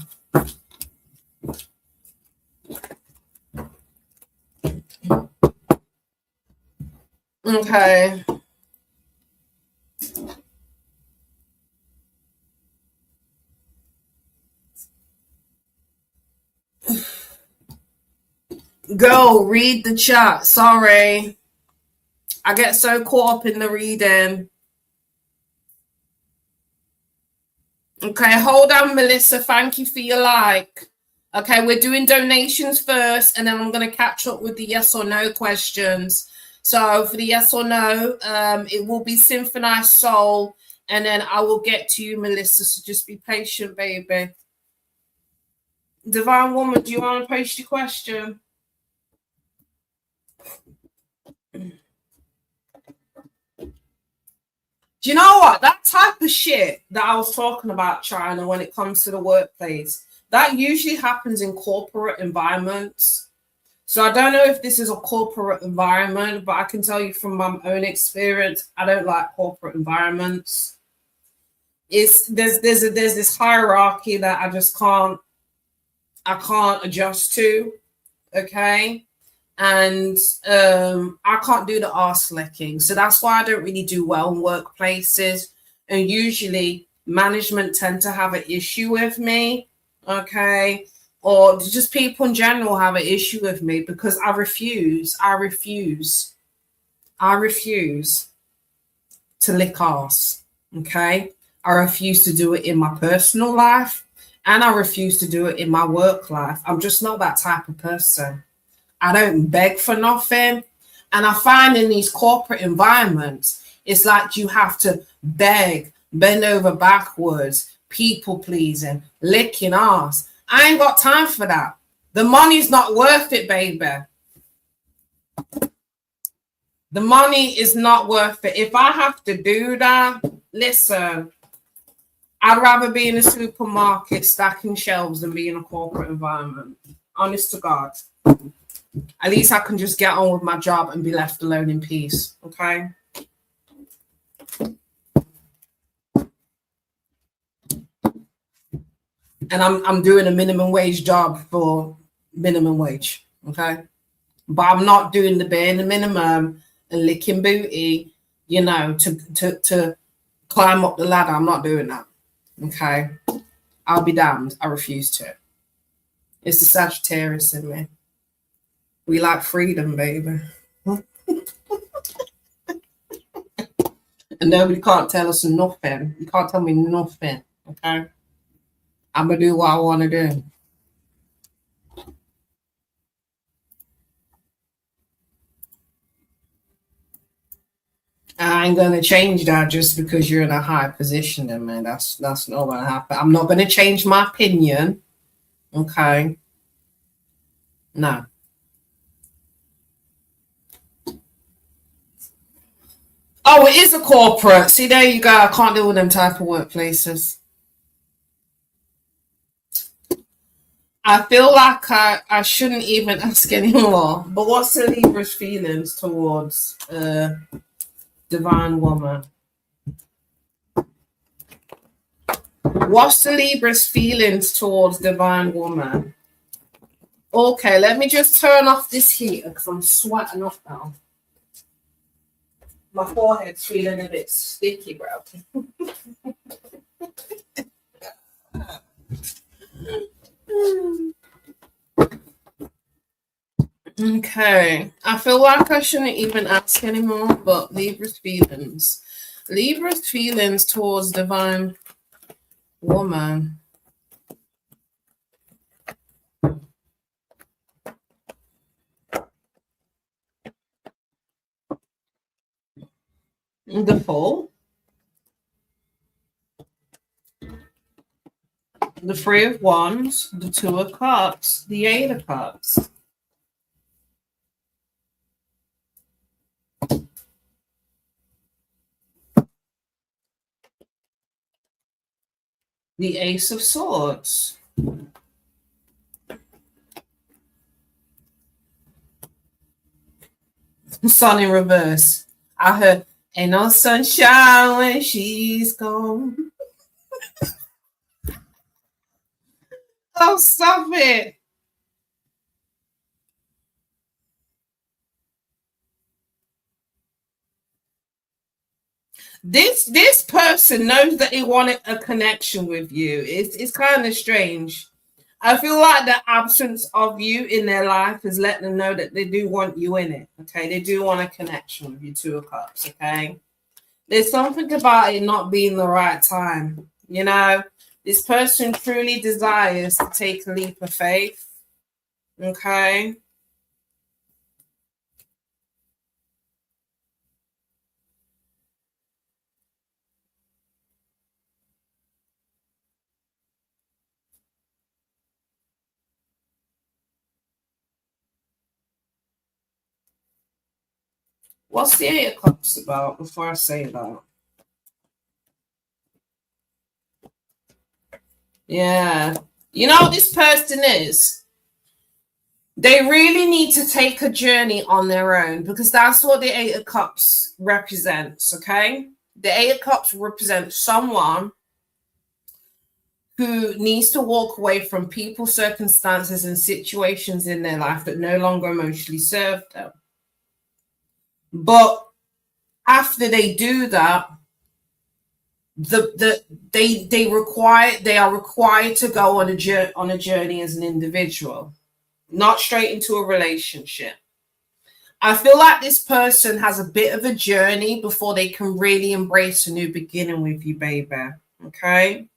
Okay. Go read the chat. Sorry. I get so caught up in the reading. Okay, hold on, Melissa. Thank you for your like. Okay, we're doing donations first, and then I'm going to catch up with the yes or no questions. So for the yes or no, it will be Symphonized Soul, and then I will get to you, Melissa. So just be patient, baby. Divine Woman, do you want to post your question? Do you know what? That type of shit that I was talking about, China, when it comes to the workplace, that usually happens in corporate environments. So I don't know if this is a corporate environment, but I can tell you from my own experience, I don't like corporate environments. There's this hierarchy that I just can't adjust to. Okay. And I can't do the arse licking. So that's why I don't really do well in workplaces. And usually management tend to have an issue with me. Okay. Or just people in general have an issue with me because I refuse to lick arse. Okay. I refuse to do it in my personal life and I refuse to do it in my work life. I'm just not that type of person. I don't beg for nothing. And I find in these corporate environments, it's like you have to beg, bend over backwards, people pleasing, licking ass. I ain't got time for that. The money's not worth it, baby. The money is not worth it. If I have to do that, listen, I'd rather be in a supermarket stacking shelves than be in a corporate environment. Honest to God. At least I can just get on with my job and be left alone in peace. Okay. And I'm doing a minimum wage job for minimum wage. Okay. But I'm not doing the bare minimum and licking booty, you know, to climb up the ladder. I'm not doing that. Okay. I'll be damned. I refuse to. It's the Sagittarius in me. We like freedom, baby. And nobody can't tell us nothing. You can't tell me nothing, okay? I'm going to do what I want to do. I ain't gonna change that just because you're in a high position, then, man. That's not gonna happen. I'm not gonna change my opinion. Okay. No. Oh, it is a corporate. See, there you go. I can't deal with them type of workplaces. I feel like I shouldn't even ask anymore. But what's the Libra's feelings towards Divine Woman? What's the Libra's feelings towards Divine Woman? Okay, let me just turn off this heater because I'm sweating off now. My forehead's feeling a bit sticky, bro. Okay, I feel like I shouldn't even ask anymore, but Libra's feelings. Libra's feelings towards Divine Woman. The Fool. The Three of Wands, the Two of Cups, the Eight of Cups. The Ace of Swords. Sun in reverse. I heard, ain't no sunshine when she's gone. Oh, stop it. This person knows that he wanted a connection with you. It's kind of strange. I feel like the absence of you in their life has let them know that they do want you in it. Okay, they do want a connection with you, Two of Cups. Okay, there's something about it not being the right time. You know, this person truly desires to take a leap of faith. Okay. What's the Eight of Cups about before I say that? Yeah. You know what this person is? They really need to take a journey on their own because that's what the Eight of Cups represents, okay? The Eight of Cups represents someone who needs to walk away from people, circumstances, and situations in their life that no longer emotionally serve them. But after they do that, they are required to go on a journey as an individual, not straight into a relationship. I feel like this person has a bit of a journey before they can really embrace a new beginning with you, baby. Okay.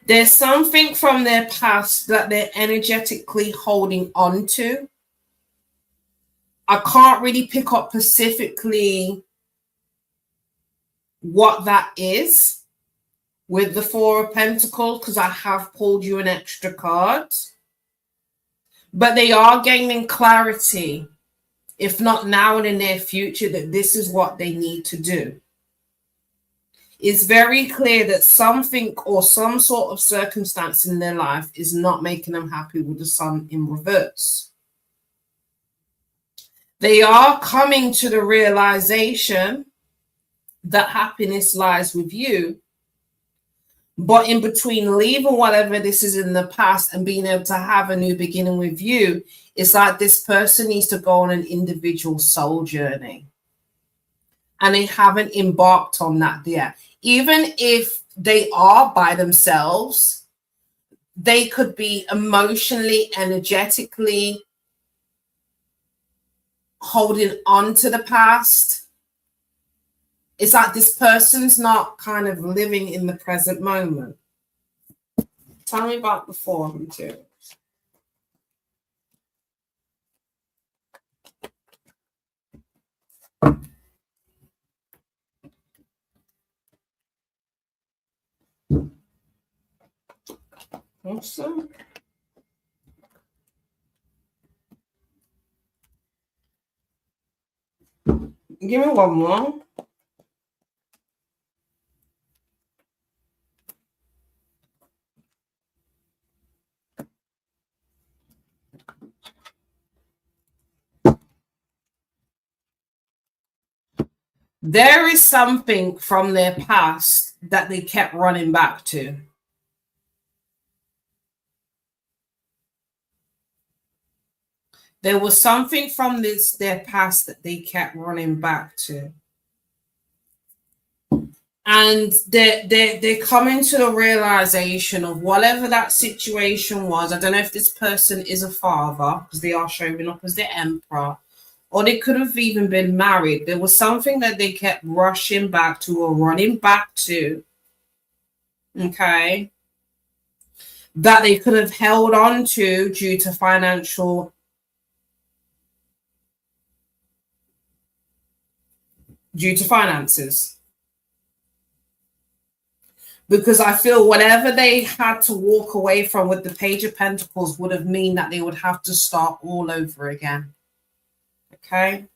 There's something from their past that they're energetically holding on to. I can't really pick up specifically what that is with the Four of Pentacles because I have pulled you an extra card. But they are gaining clarity, if not now in the near future, that this is what they need to do. It's very clear that something or some sort of circumstance in their life is not making them happy with the Sun in reverse. They are coming to the realization that happiness lies with you. But in between leaving whatever this is in the past and being able to have a new beginning with you, it's like this person needs to go on an individual soul journey. And they haven't embarked on that yet. even if they are by themselves, they could be emotionally, energetically holding on to the past. It's like this person's not kind of living in the present moment. Tell me about the form too. Awesome. Give me one more. There is something from their past that they kept running back to. There was something from their past that they kept running back to. And they're coming to the realization of whatever that situation was. I don't know if this person is a father, because they are showing up as the emperor, or they could have even been married. There was something that they kept rushing back to or running back to, okay, that they could have held on to due to finances. Because I feel whatever they had to walk away from with the Page of Pentacles would have mean that they would have to start all over again. Okay?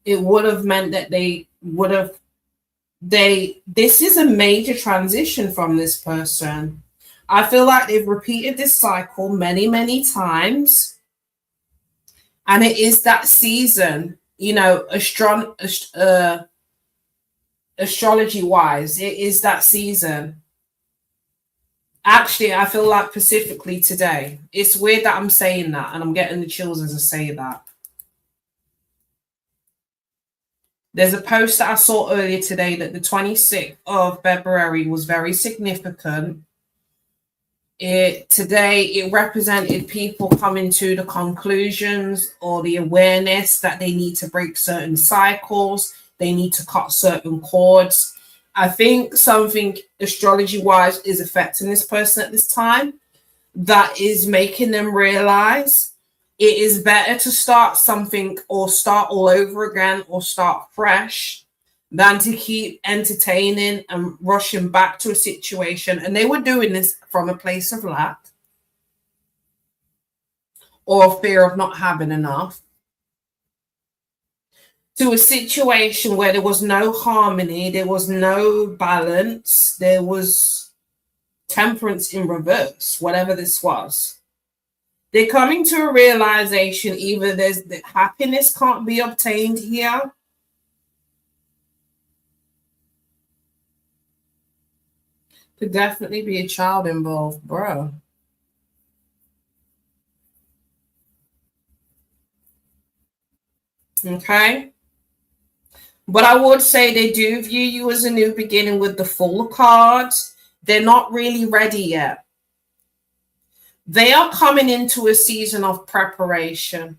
It would have meant that this is a major transition from this person. I feel like they've repeated this cycle many, many times. And it is that season, you know, astrology wise, it is that season. Actually, I feel like specifically today, it's weird that I'm saying that and I'm getting the chills as I say that. There's a post that I saw earlier today that the 26th of February was very significant. Today it represented people coming to the conclusions or the awareness that they need to break certain cycles, they need to cut certain cords. I think something astrology wise is affecting this person at this time that is making them realize it is better to start something or start all over again or start fresh than to keep entertaining and rushing back to a situation. And they were doing this from a place of lack or fear of not having enough to a situation where there was no harmony, there was no balance, there was temperance in reverse, whatever this was. They're coming to a realization either there's the happiness can't be obtained here. Could definitely be a child involved, bro. Okay. But I would say they do view you as a new beginning with the Fool cards. They're not really ready yet. They are coming into a season of preparation.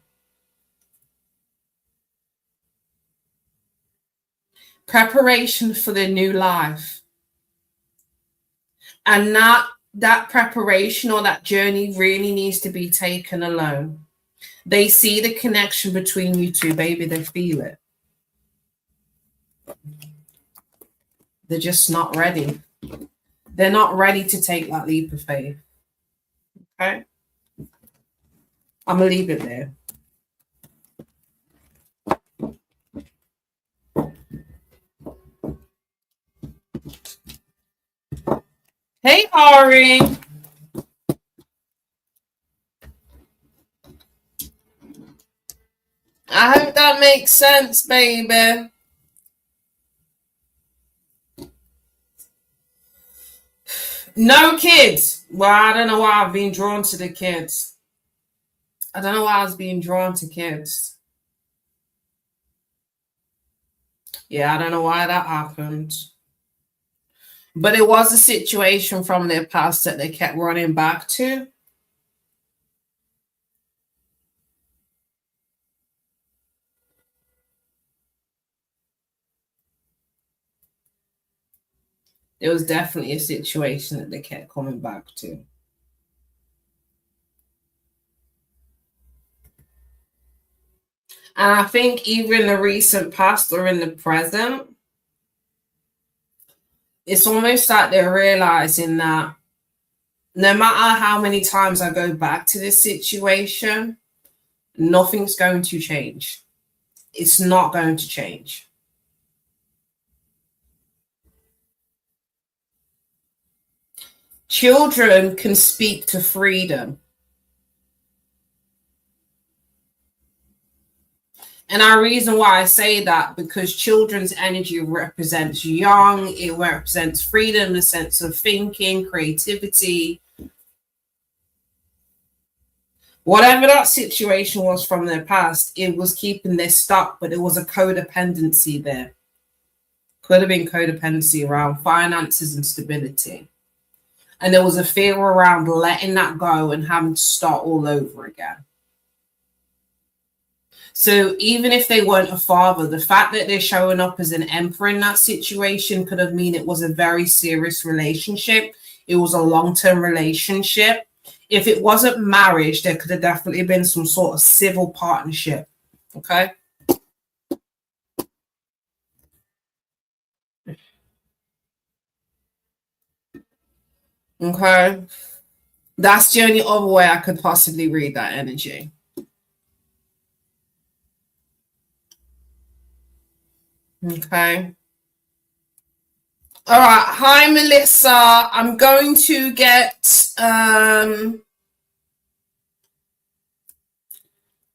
Preparation for their new life. And that preparation or that journey really needs to be taken alone. They see the connection between you two, baby. They feel it. They're just not ready. They're not ready to take that leap of faith. Okay? I'm going to leave it there. Hey, Ari. I hope that makes sense, baby. No kids. Well, I don't know why I've been drawn to the kids. I don't know why I was being drawn to kids. Yeah, I don't know why that happened. But it was a situation from their past that they kept running back to. It was definitely a situation that they kept coming back to. And I think either in the recent past or in the present, it's almost like they're realizing that no matter how many times I go back to this situation, nothing's going to change. It's not going to change. Children can speak to freedom. And our reason why I say that, because children's energy represents young, it represents freedom, the sense of thinking, creativity. Whatever that situation was from their past, it was keeping their stuck, but there was a codependency there. Could have been codependency around finances and stability. And there was a fear around letting that go and having to start all over again. So even if they weren't a father, the fact that they're showing up as an emperor in that situation could have mean it was a very serious relationship. It was a long-term relationship. If it wasn't marriage, there could have definitely been some sort of civil partnership. Okay. Okay. That's the only other way I could possibly read that energy. Okay. All right. Hi, Melissa. I'm going to get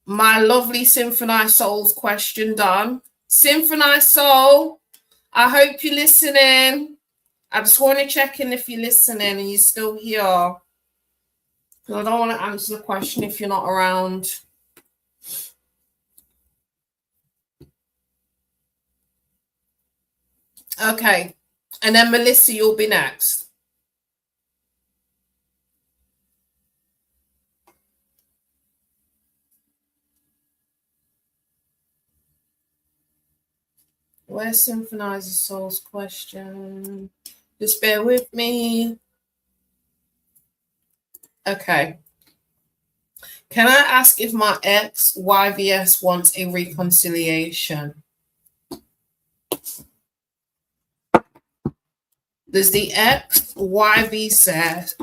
my lovely Symphonized Souls question done. Symphonized Soul, I hope you're listening. I just want to check in if you're listening and you're still here. Because I don't want to answer the question if you're not around. Okay. And then Melissa, you'll be next. Where's Symphonized Soul's question? Just bear with me. Okay. Can I ask if my ex YVS wants a reconciliation? Does the ex YVS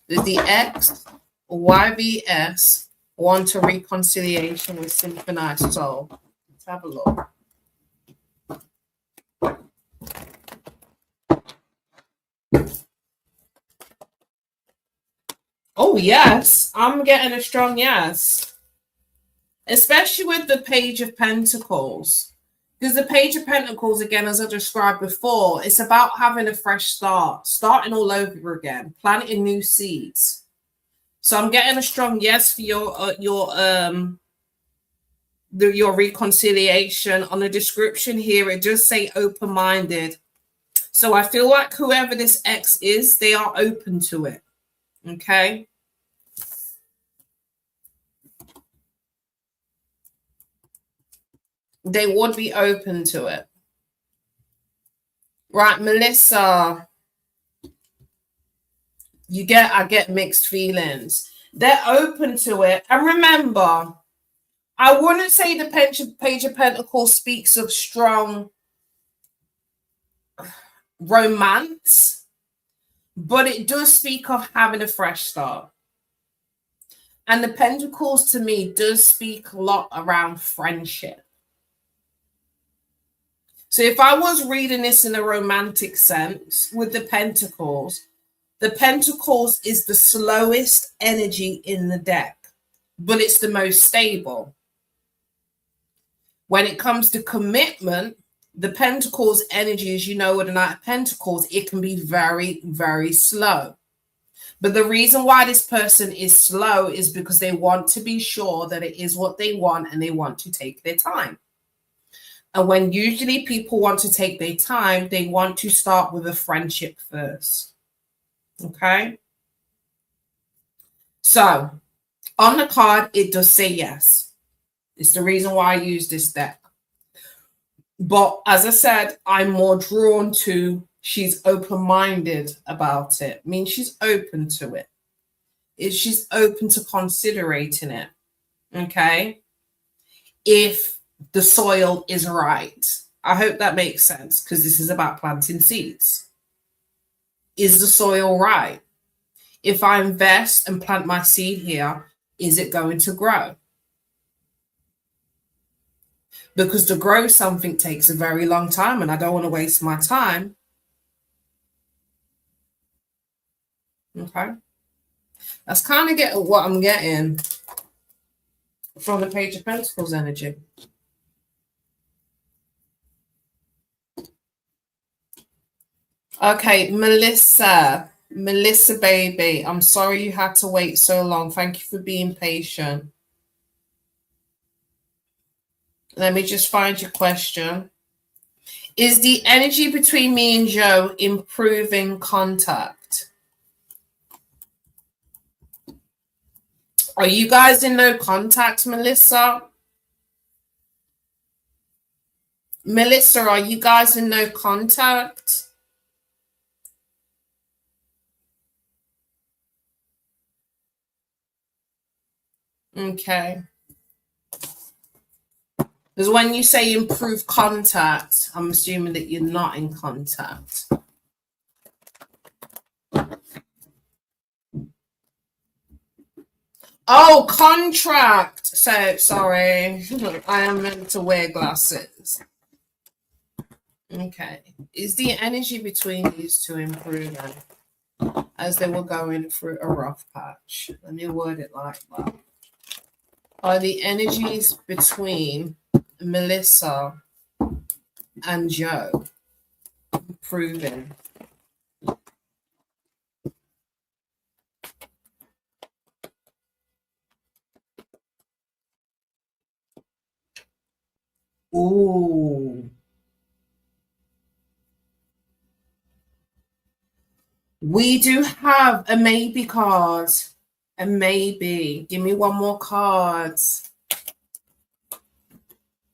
does the ex YVS want a reconciliation with Symphonized Soul? Let's have a look. Oh, yes. I'm getting a strong yes. Especially with the Page of Pentacles. Because the Page of Pentacles, again, as I described before, it's about having a fresh start, starting all over again, planting new seeds. So I'm getting a strong yes for your reconciliation. On the description here, it does say open-minded. So I feel like whoever this ex is, they are open to it. Okay. They would be open to it. Right, Melissa. I get mixed feelings. They're open to it. And remember, I wouldn't say the Page of Pentacles speaks of strong romance, but it does speak of having a fresh start. And the Pentacles to me does speak a lot around friendship. So if I was reading this in a romantic sense with the Pentacles is the slowest energy in the deck, but it's the most stable. When it comes to commitment, the Pentacles energy, as you know, with the Knight of Pentacles, it can be very, very slow. But the reason why this person is slow is because they want to be sure that it is what they want and they want to take their time. And when usually people want to take their time, they want to start with a friendship first. Okay? So, on the card, it does say yes. It's the reason why I use this deck. But as I said, I'm more drawn to she's open-minded about it. I mean, she's open to it. She's open to considering it. Okay? If the soil is right. I hope that makes sense because this is about planting seeds. Is the soil right? If I invest and plant my seed here, is it going to grow? Because to grow something takes a very long time and I don't want to waste my time. Okay. That's kind of what I'm getting from the Page of Pentacles energy. Okay, Melissa, baby, I'm sorry you had to wait so long. Thank you for being patient. Let me just find your question. Is the energy between me and Joe improving contact? Are you guys in no contact, Melissa? Melissa, are you guys in no contact? Okay. Because when you say improve contact, I'm assuming that you're not in contact. Oh, contract. So, sorry. I am meant to wear glasses. Okay. Is the energy between these two improving as they were going through a rough patch? Let me word it like that. Are the energies between Melissa and Joe improving? Ooh. We do have a maybe card. A maybe. Give me one more card.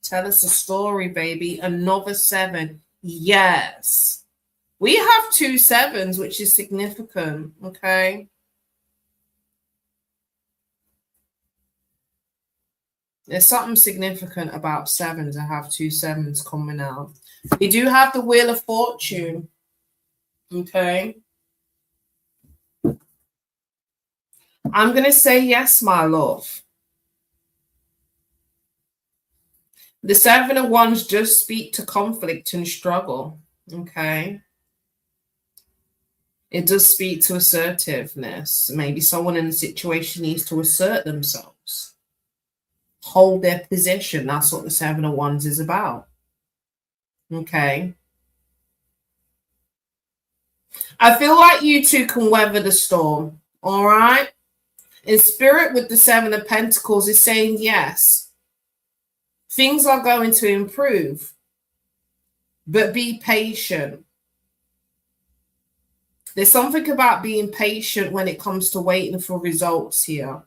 Tell us a story, baby. Another 7. Yes. We have 2 7s, which is significant. Okay. There's something significant about 7s. I have 2 7s coming out. We do have the Wheel of Fortune. Okay. I'm going to say yes, my love. The 7 of Wands just speak to conflict and struggle. Okay. It does speak to assertiveness. Maybe someone in the situation needs to assert themselves. Hold their position. That's what the 7 of Wands is about. Okay. I feel like you two can weather the storm. All right. In spirit with the 7 of Pentacles is saying yes. Things are going to improve. But be patient. There's something about being patient when it comes to waiting for results here.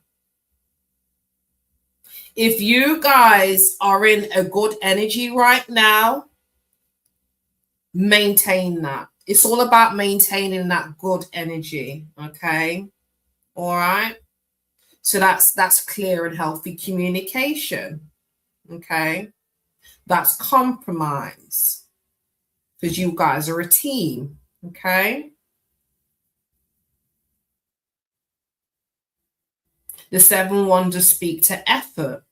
If you guys are in a good energy right now, maintain that. It's all about maintaining that good energy, okay? All right? So that's clear and healthy communication, okay? That's compromise because you guys are a team, okay? The 7 wonders speak to effort.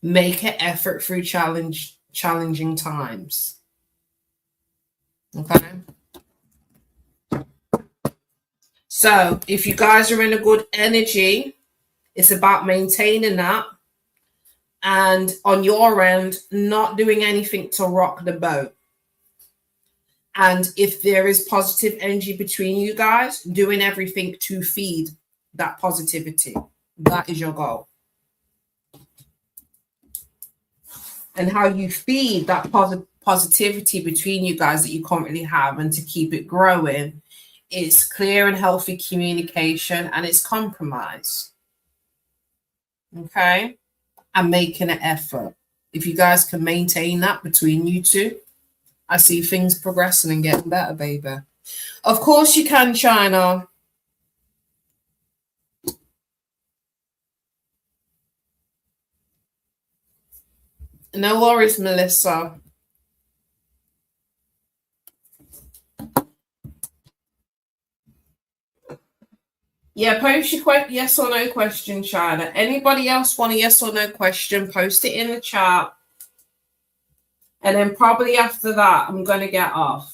Make an effort through challenging times. Okay. So if you guys are in a good energy, it's about maintaining that. And on your end, not doing anything to rock the boat. And if there is positive energy between you guys, doing everything to feed that positivity. That is your goal. and how you feed that positivity between you guys that you currently have, and to keep it growing, it's clear and healthy communication, and it's compromise. Okay? And making an effort. If you guys can maintain that between you two, I see things progressing and getting better, baby. Of course you can, China. No worries, Melissa. Yeah, post your yes or no question, China. Anybody else want a yes or no question? Post it in the chat. And then probably after that, I'm going to get off.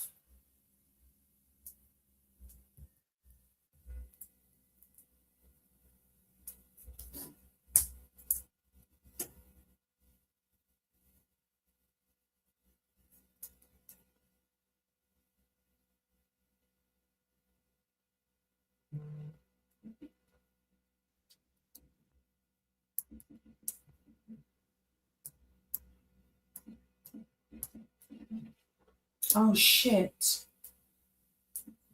Oh, shit.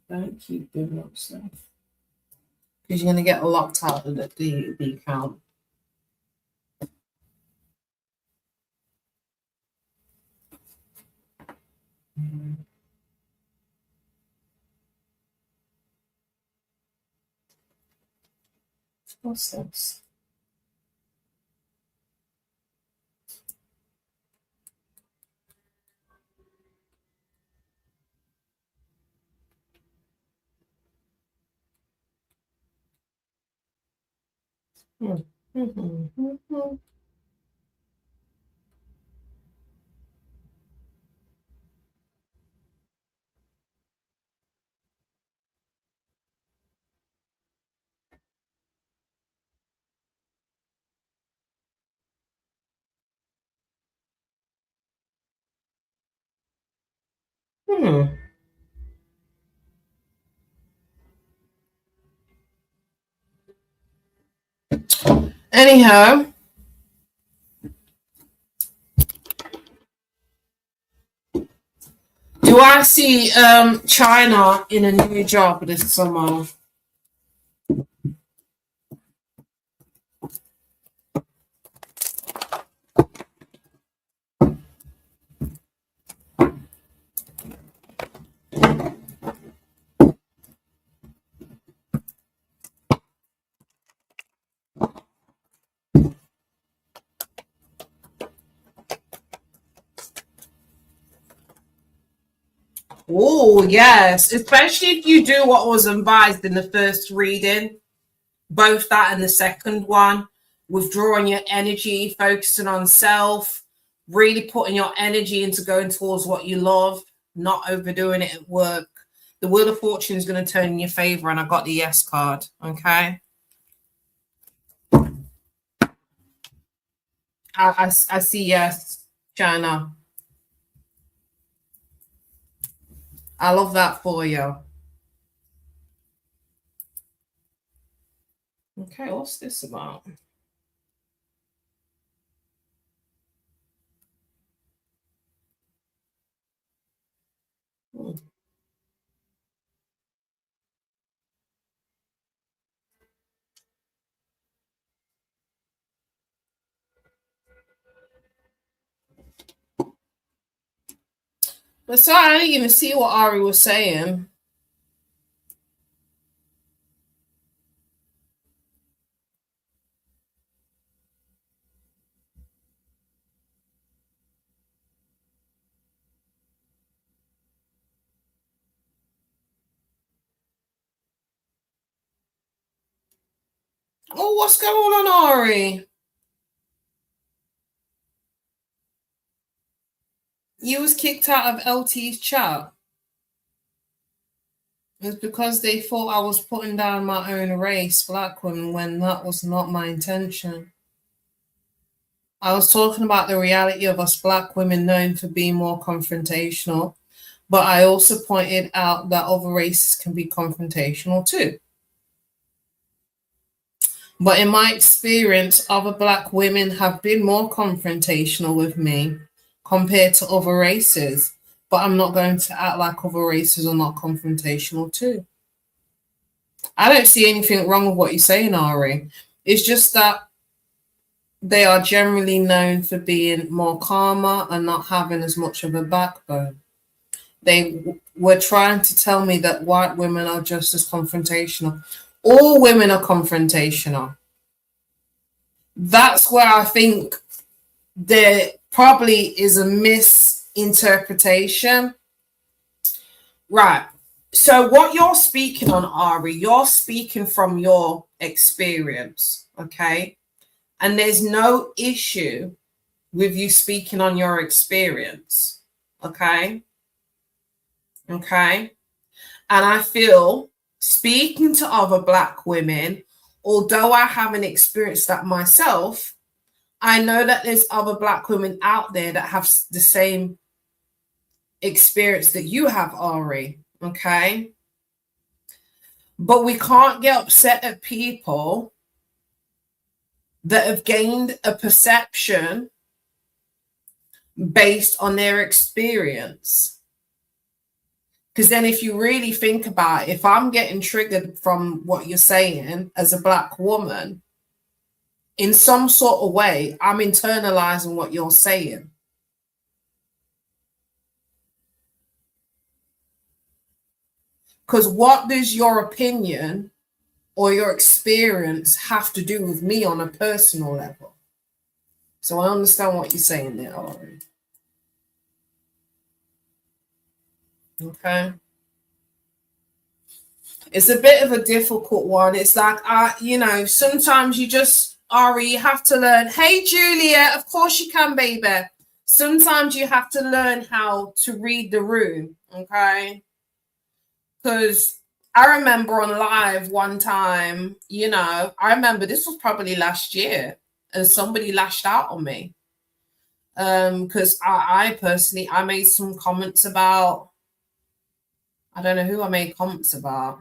Don't keep doing that stuff. Because you're going to get locked out of the account. What's this? Anyhow, do I see China in a new job this summer? Oh, yes. Especially if you do what was advised in the first reading, both that and the second one, withdrawing your energy, focusing on self, really putting your energy into going towards what you love, not overdoing it at work. The Wheel of Fortune is going to turn in your favor, and I got the yes card. Okay. I see yes, China. I love that for you. Okay, what's this about? But so I didn't even see what Ari was saying. Oh, what's going on, Ari? You was kicked out of LT's chat. It's because they thought I was putting down my own race, black women, when that was not my intention. I was talking about the reality of us black women known for being more confrontational, but I also pointed out that other races can be confrontational too. But in my experience, other black women have been more confrontational with me compared to other races. But I'm not going to act like other races are not confrontational too. I don't see anything wrong with what you're saying, Ari. It's just that they are generally known for being more calmer and not having as much of a backbone. They were trying to tell me that white women are just as confrontational. All women are confrontational. That's where I think there probably is a misinterpretation. Right. So what you're speaking on, Ari, you're speaking from your experience, okay? And there's no issue with you speaking on your experience, okay? Okay. And I feel speaking to other black women, although I haven't experienced that myself, I know that there's other black women out there that have the same experience that you have, Ari. Okay. But we can't get upset at people that have gained a perception based on their experience. Because then if you really think about it, if I'm getting triggered from what you're saying as a black woman, in some sort of way, I'm internalizing what you're saying. Because what does your opinion or your experience have to do with me on a personal level? So I understand what you're saying there, Ari. Okay. It's a bit of a difficult one. It's like, sometimes you just, Ari, you have to learn. Hey, Julia, of course you can, baby. Sometimes you have to learn how to read the room, okay? Because I remember on live one time, I remember this was probably last year, and somebody lashed out on me. Because I personally, I made some comments about, I don't know who I made comments about.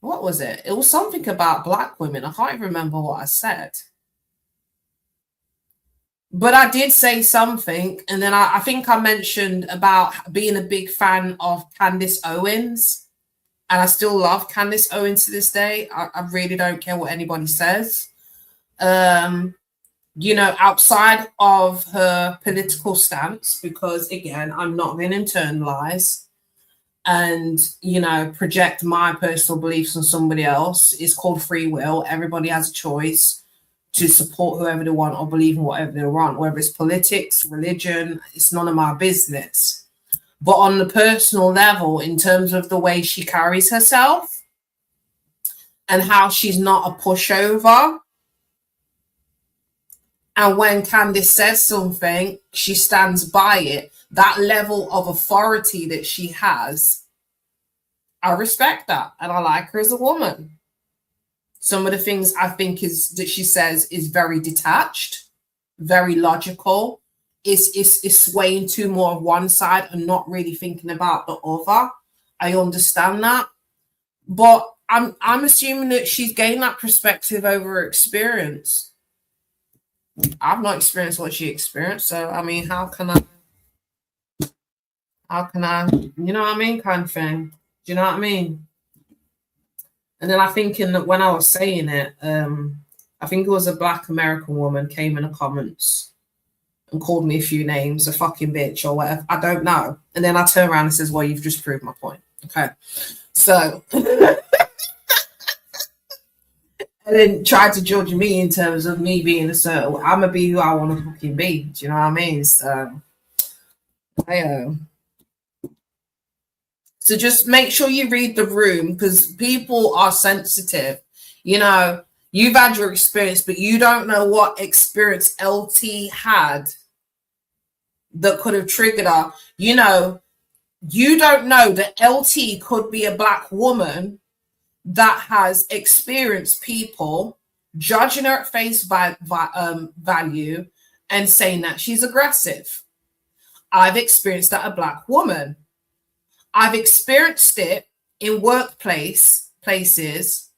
What was it? It was something about black women. I can't even remember what I said. But I did say something, and then I think I mentioned about being a big fan of Candace Owens, and I still love Candace Owens to this day. I really don't care what anybody says. Outside of her political stance, because again, I'm not going to internalize and, project my personal beliefs on somebody else. It's called free will. Everybody has a choice to support whoever they want or believe in whatever they want, whether it's politics, religion, it's none of my business. But on the personal level, in terms of the way she carries herself and how she's not a pushover, and when Candace says something, she stands by it. That level of authority that she has, I respect that, and I like her as a woman. Some of the things I think is that she says is very detached, very logical. Is swaying to more of one side and not really thinking about the other. I understand that, but I'm assuming that she's gained that perspective over her experience. I've not experienced what she experienced, so I mean, how can I, you know what I mean, kind of thing. Do you know what I mean? And then I think when I was saying it, I think it was a black American woman came in the comments and called me a few names, a fucking bitch or whatever. I don't know. And then I turn around and says, well, you've just proved my point. Okay. So, and then tried to judge me in terms of me being a certain, I'm going to be who I want to fucking be. Do you know what I mean? So, So just make sure you read the room, because people are sensitive. You've had your experience, but you don't know what experience LT had that could have triggered her. You don't know that LT could be a black woman that has experienced people judging her at face value and saying that she's aggressive. I've experienced that a black woman. I've experienced it in workplace places,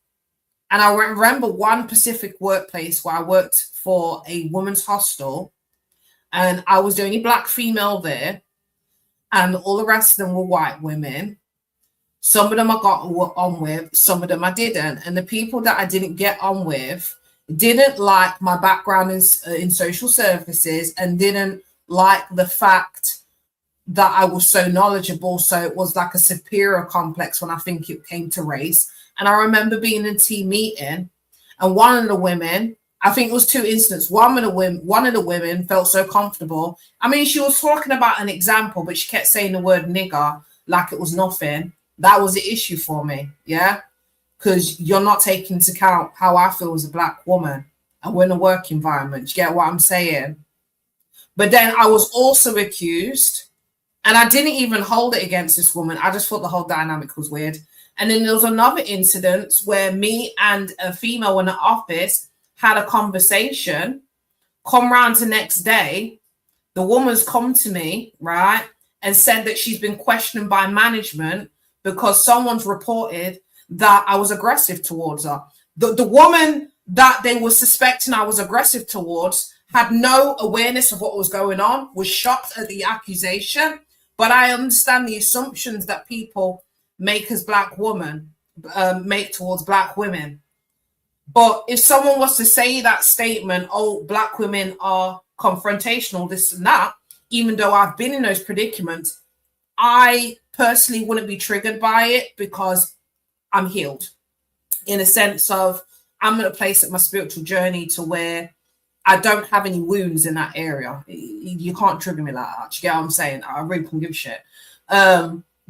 and I remember one specific workplace where I worked for a women's hostel, and I was the only black female there, and all the rest of them were white women. Some of them I got on with, some of them I didn't. And the people that I didn't get on with didn't like my background in social services and didn't like the fact that I was so knowledgeable. So it was like a superior complex when I think it came to race. And I remember being in a team meeting, and one of the women, I think it was two incidents. One of the women felt so comfortable. I mean, she was talking about an example, but she kept saying the word nigger like it was nothing. That was the issue for me, yeah? Because you're not taking into account how I feel as a black woman, and we're in a work environment. You get what I'm saying? But then I was also accused, and I didn't even hold it against this woman. I just thought the whole dynamic was weird. And then there was another incident where me and a female in the office had a conversation. Come round the next day, the woman's come to me, right, and said that she's been questioned by management because someone's reported that I was aggressive towards her. The woman that they were suspecting I was aggressive towards had no awareness of what was going on, was shocked at the accusation. But I understand the assumptions that people make as black women, make towards black women. But if someone was to say that statement, oh, black women are confrontational, this and that, even though I've been in those predicaments, I personally wouldn't be triggered by it because I'm healed, in a sense of I'm at a place at my spiritual journey to where I don't have any wounds in that area. You can't trigger me like that. You get what I'm saying? I really couldn't give a shit.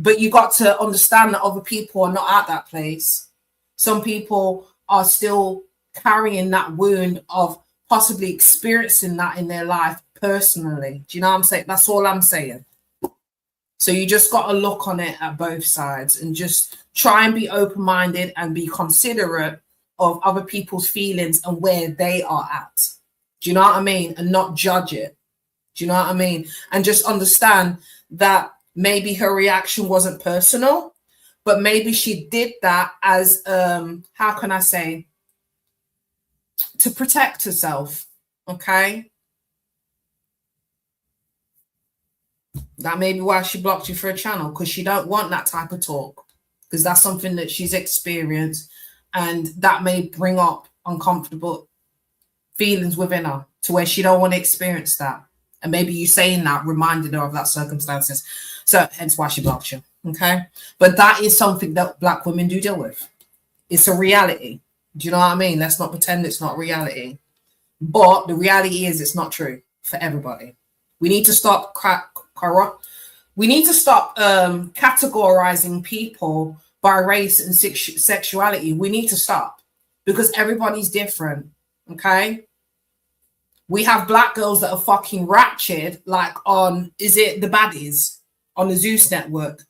But you got to understand that other people are not at that place. Some people are still carrying that wound of possibly experiencing that in their life personally. Do you know what I'm saying? That's all I'm saying. So you just got to look on it at both sides and just try and be open-minded and be considerate of other people's feelings and where they are at. Do you know what I mean? And not judge it. Do you know what I mean? And just understand that maybe her reaction wasn't personal, but maybe she did that as, how can I say, to protect herself, okay? That may be why she blocked you for a channel, because she don't want that type of talk, because that's something that she's experienced, and that may bring up uncomfortable feelings within her to where she don't want to experience that. And maybe you saying that reminded her of that circumstances. So hence why she blocked you. Okay. But that is something that black women do deal with. It's a reality. Do you know what I mean? Let's not pretend it's not reality. But the reality is it's not true for everybody. We need to stop categorizing people by race and sexuality. We need to stop, because everybody's different. Okay. We have black girls that are fucking ratchet, like on, is it The Baddies on the Zeus network?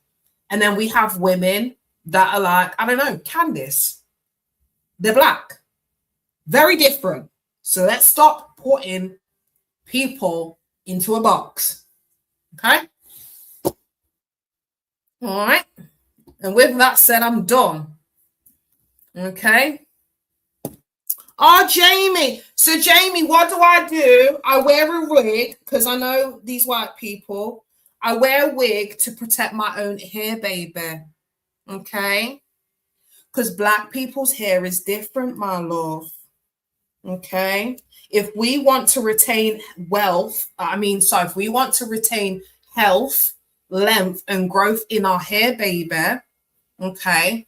And then we have women that are like, I don't know, Candice. They're black. Very different. So let's stop putting people into a box. Okay? All right. And with that said, I'm done. Okay? Oh, Jamie. So, Jamie, what do? I wear a wig, because I know these white people. I wear a wig to protect my own hair, baby. Okay? Because black people's hair is different, my love. Okay? If we want to retain if we want to retain health, length, and growth in our hair, baby, okay,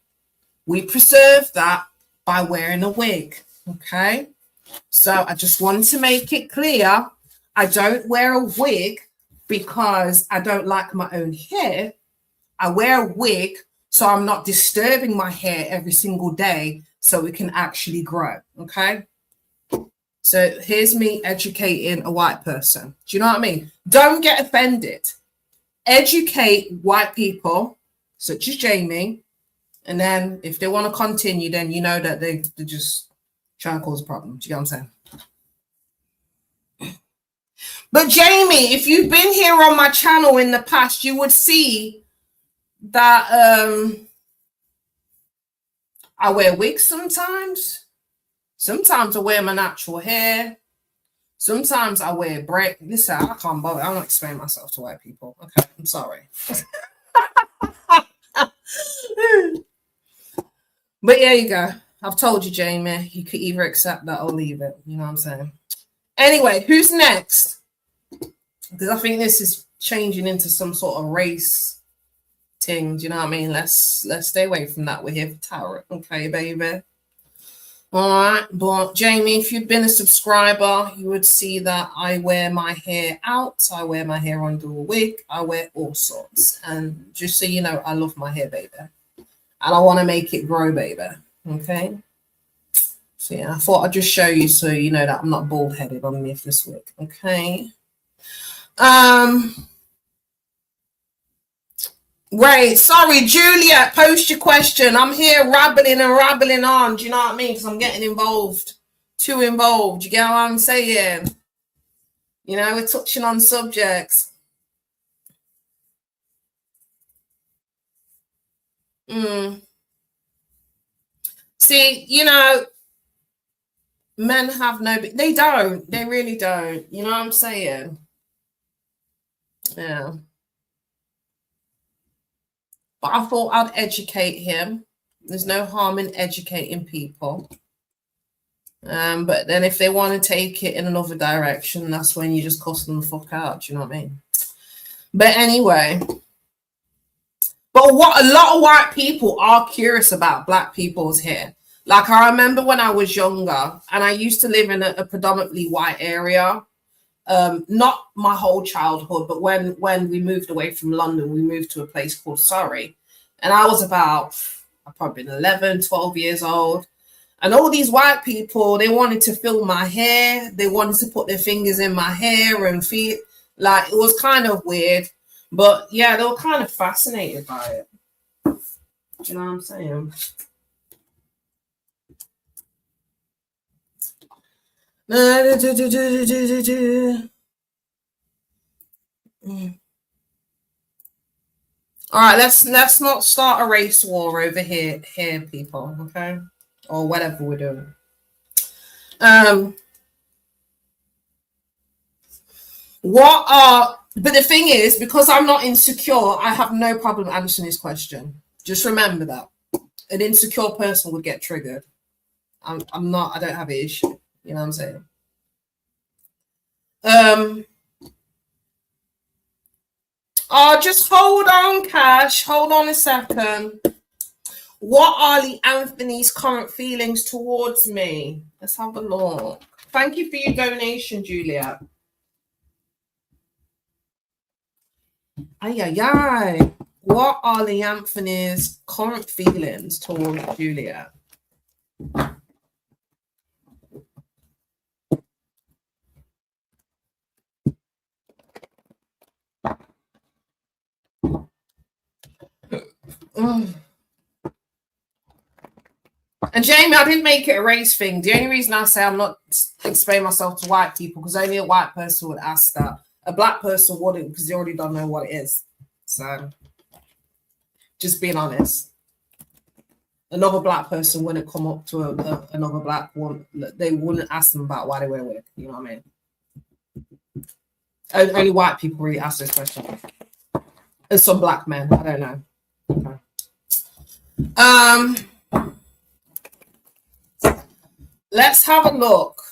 we preserve that by wearing a wig. Okay, so I just wanted to make it clear. I don't wear a wig because I don't like my own hair. I wear a wig so I'm not disturbing my hair every single day so it can actually grow. Okay, so here's me educating a white person. Do you know what I mean? Don't get offended. Educate white people such as Jamie, and then if they want to continue, then you know that they're just trying to cause a problem. Do you get what I'm saying? But Jamie, if you've been here on my channel in the past, you would see that I wear wigs sometimes. Sometimes I wear my natural hair. Sometimes I wear braid. Listen, I can't bother. I don't explain myself to white people. Okay, I'm sorry. But there you go. I've told you, Jamie. You could either accept that or leave it. You know what I'm saying? Anyway, who's next? Because I think this is changing into some sort of race thing. Do you know what I mean? Let's stay away from that. We're here for tarot. Okay, baby. All right, but Jamie, if you'd been a subscriber, you would see that I wear my hair out. I wear my hair under a wig. I wear all sorts. And just so you know, I love my hair, baby. And I want to make it grow, baby. Okay? So yeah, I thought I'd just show you so you know that I'm not bald-headed underneath this wig. Okay? Right, sorry, Juliet, post your question. I'm here rabbling on. Do you know what I mean? Because I'm getting involved. Too involved. You get what I'm saying? You know, we're touching on subjects. See, you know, men have no... They don't. They really don't. You know what I'm saying? Yeah. But I thought I'd educate him. There's no harm in educating people. But then if they want to take it in another direction, that's when you just cuss them the fuck out. Do you know what I mean? But anyway. But what a lot of white people are curious about black people's hair. Like I remember when I was younger and I used to live in a predominantly white area. Not my whole childhood, but when we moved away from London, we moved to a place called Surrey. And I was I've probably been 11, 12 years old. And all these white people, they wanted to film my hair. They wanted to put their fingers in my hair and feet. Like, it was kind of weird. But yeah, they were kind of fascinated by it. Do you know what I'm saying? All right, let's not start a race war over here, people, okay? Or whatever we're doing. But the thing is, because I'm not insecure, I have no problem answering this question. Just remember that. An insecure person would get triggered. I don't have an issue. You know what I'm saying? Just hold on, Cash. Hold on a second. What are Lee Anthony's current feelings towards me? Let's have a look. Thank you for your donation, Julia. Ay. What are Lee Anthony's current feelings towards Julia? And Jamie, I didn't make it a race thing. The only reason I say I'm not explaining myself to white people because only a white person would ask that. A black person wouldn't because they already don't know what it is. So, just being honest. Another black person wouldn't come up to another black one. They wouldn't ask them about why they wear wig. You know what I mean? Only white people really ask this question. And some black men. I don't know. Okay. Let's have a look.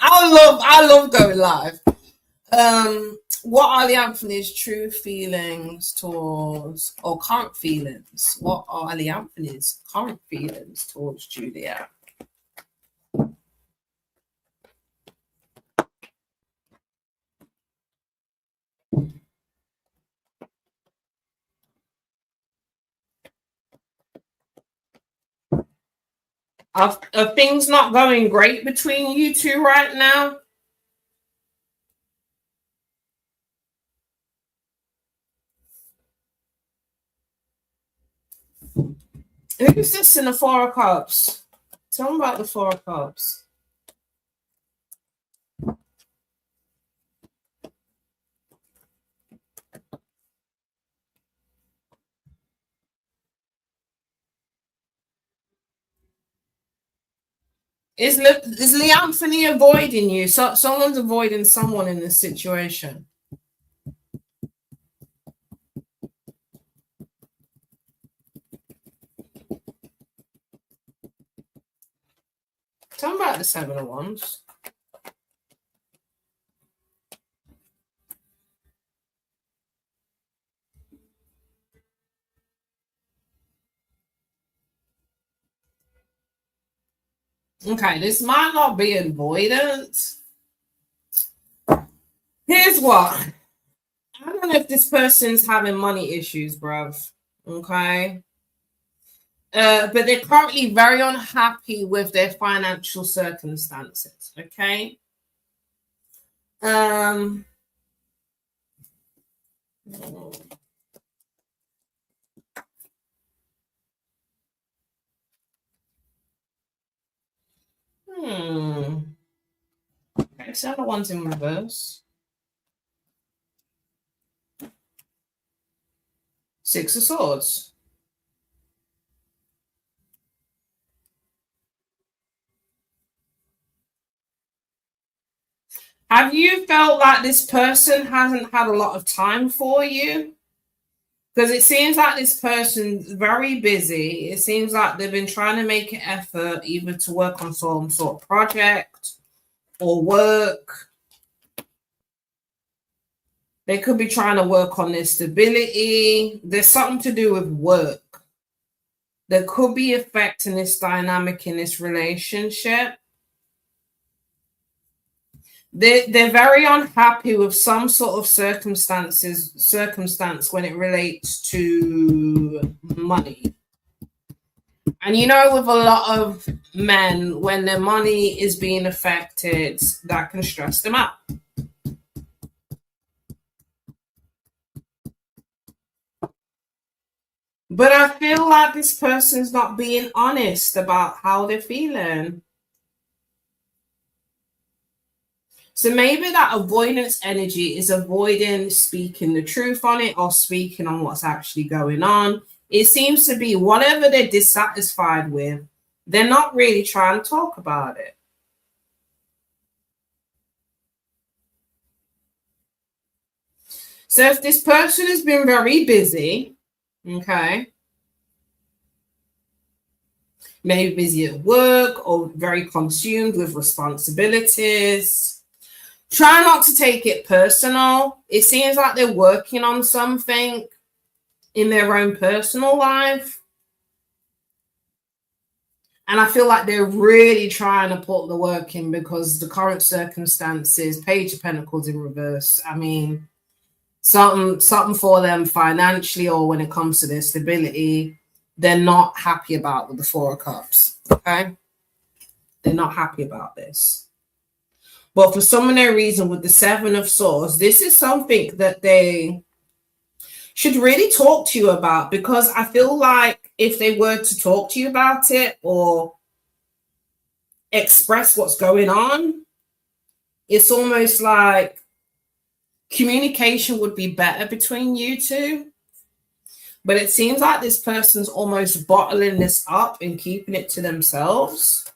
I love going live. What are Lee Anthony's true feelings towards, or current feelings? What are Lee Anthony's current feelings towards Julia? Are things not going great between you two right now? Who's this in the Four of Cups? Tell me about the Four of Cups. Is Leanthony avoiding you? So someone's avoiding someone in this situation. Tell me about the Seven of Wands. Okay, this might not be avoidance. Here's what. I don't know if this person's having money issues, bruv. Okay. But they're currently very unhappy with their financial circumstances. Okay. Hmm. Okay, so the one's in reverse. Six of Swords. Have you felt like this person hasn't had a lot of time for you? Because it seems like this person's very busy. It seems like they've been trying to make an effort either to work on some sort of project or work. They could be trying to work on their stability. There's something to do with work that could be affecting this dynamic in this relationship. They're very unhappy with some sort of circumstance when it relates to money. And you know, with a lot of men, when their money is being affected, that can stress them out. But I feel like this person's not being honest about how they're feeling. So maybe that avoidance energy is avoiding speaking the truth on it or speaking on what's actually going on. It seems to be whatever they're dissatisfied with, they're not really trying to talk about it. So if this person has been very busy, okay, maybe busy at work or very consumed with responsibilities, try not to take it personal. It seems like they're working on something in their own personal life. And I feel like they're really trying to put the work in because the current circumstances, Page of Pentacles in reverse. I mean, something for them financially or when it comes to their stability, they're not happy about with the Four of Cups. Okay. They're not happy about this. But for some unknown reason, with the Seven of Swords, this is something that they should really talk to you about, because I feel like if they were to talk to you about it or express what's going on, it's almost like communication would be better between you two. But it seems like this person's almost bottling this up and keeping it to themselves.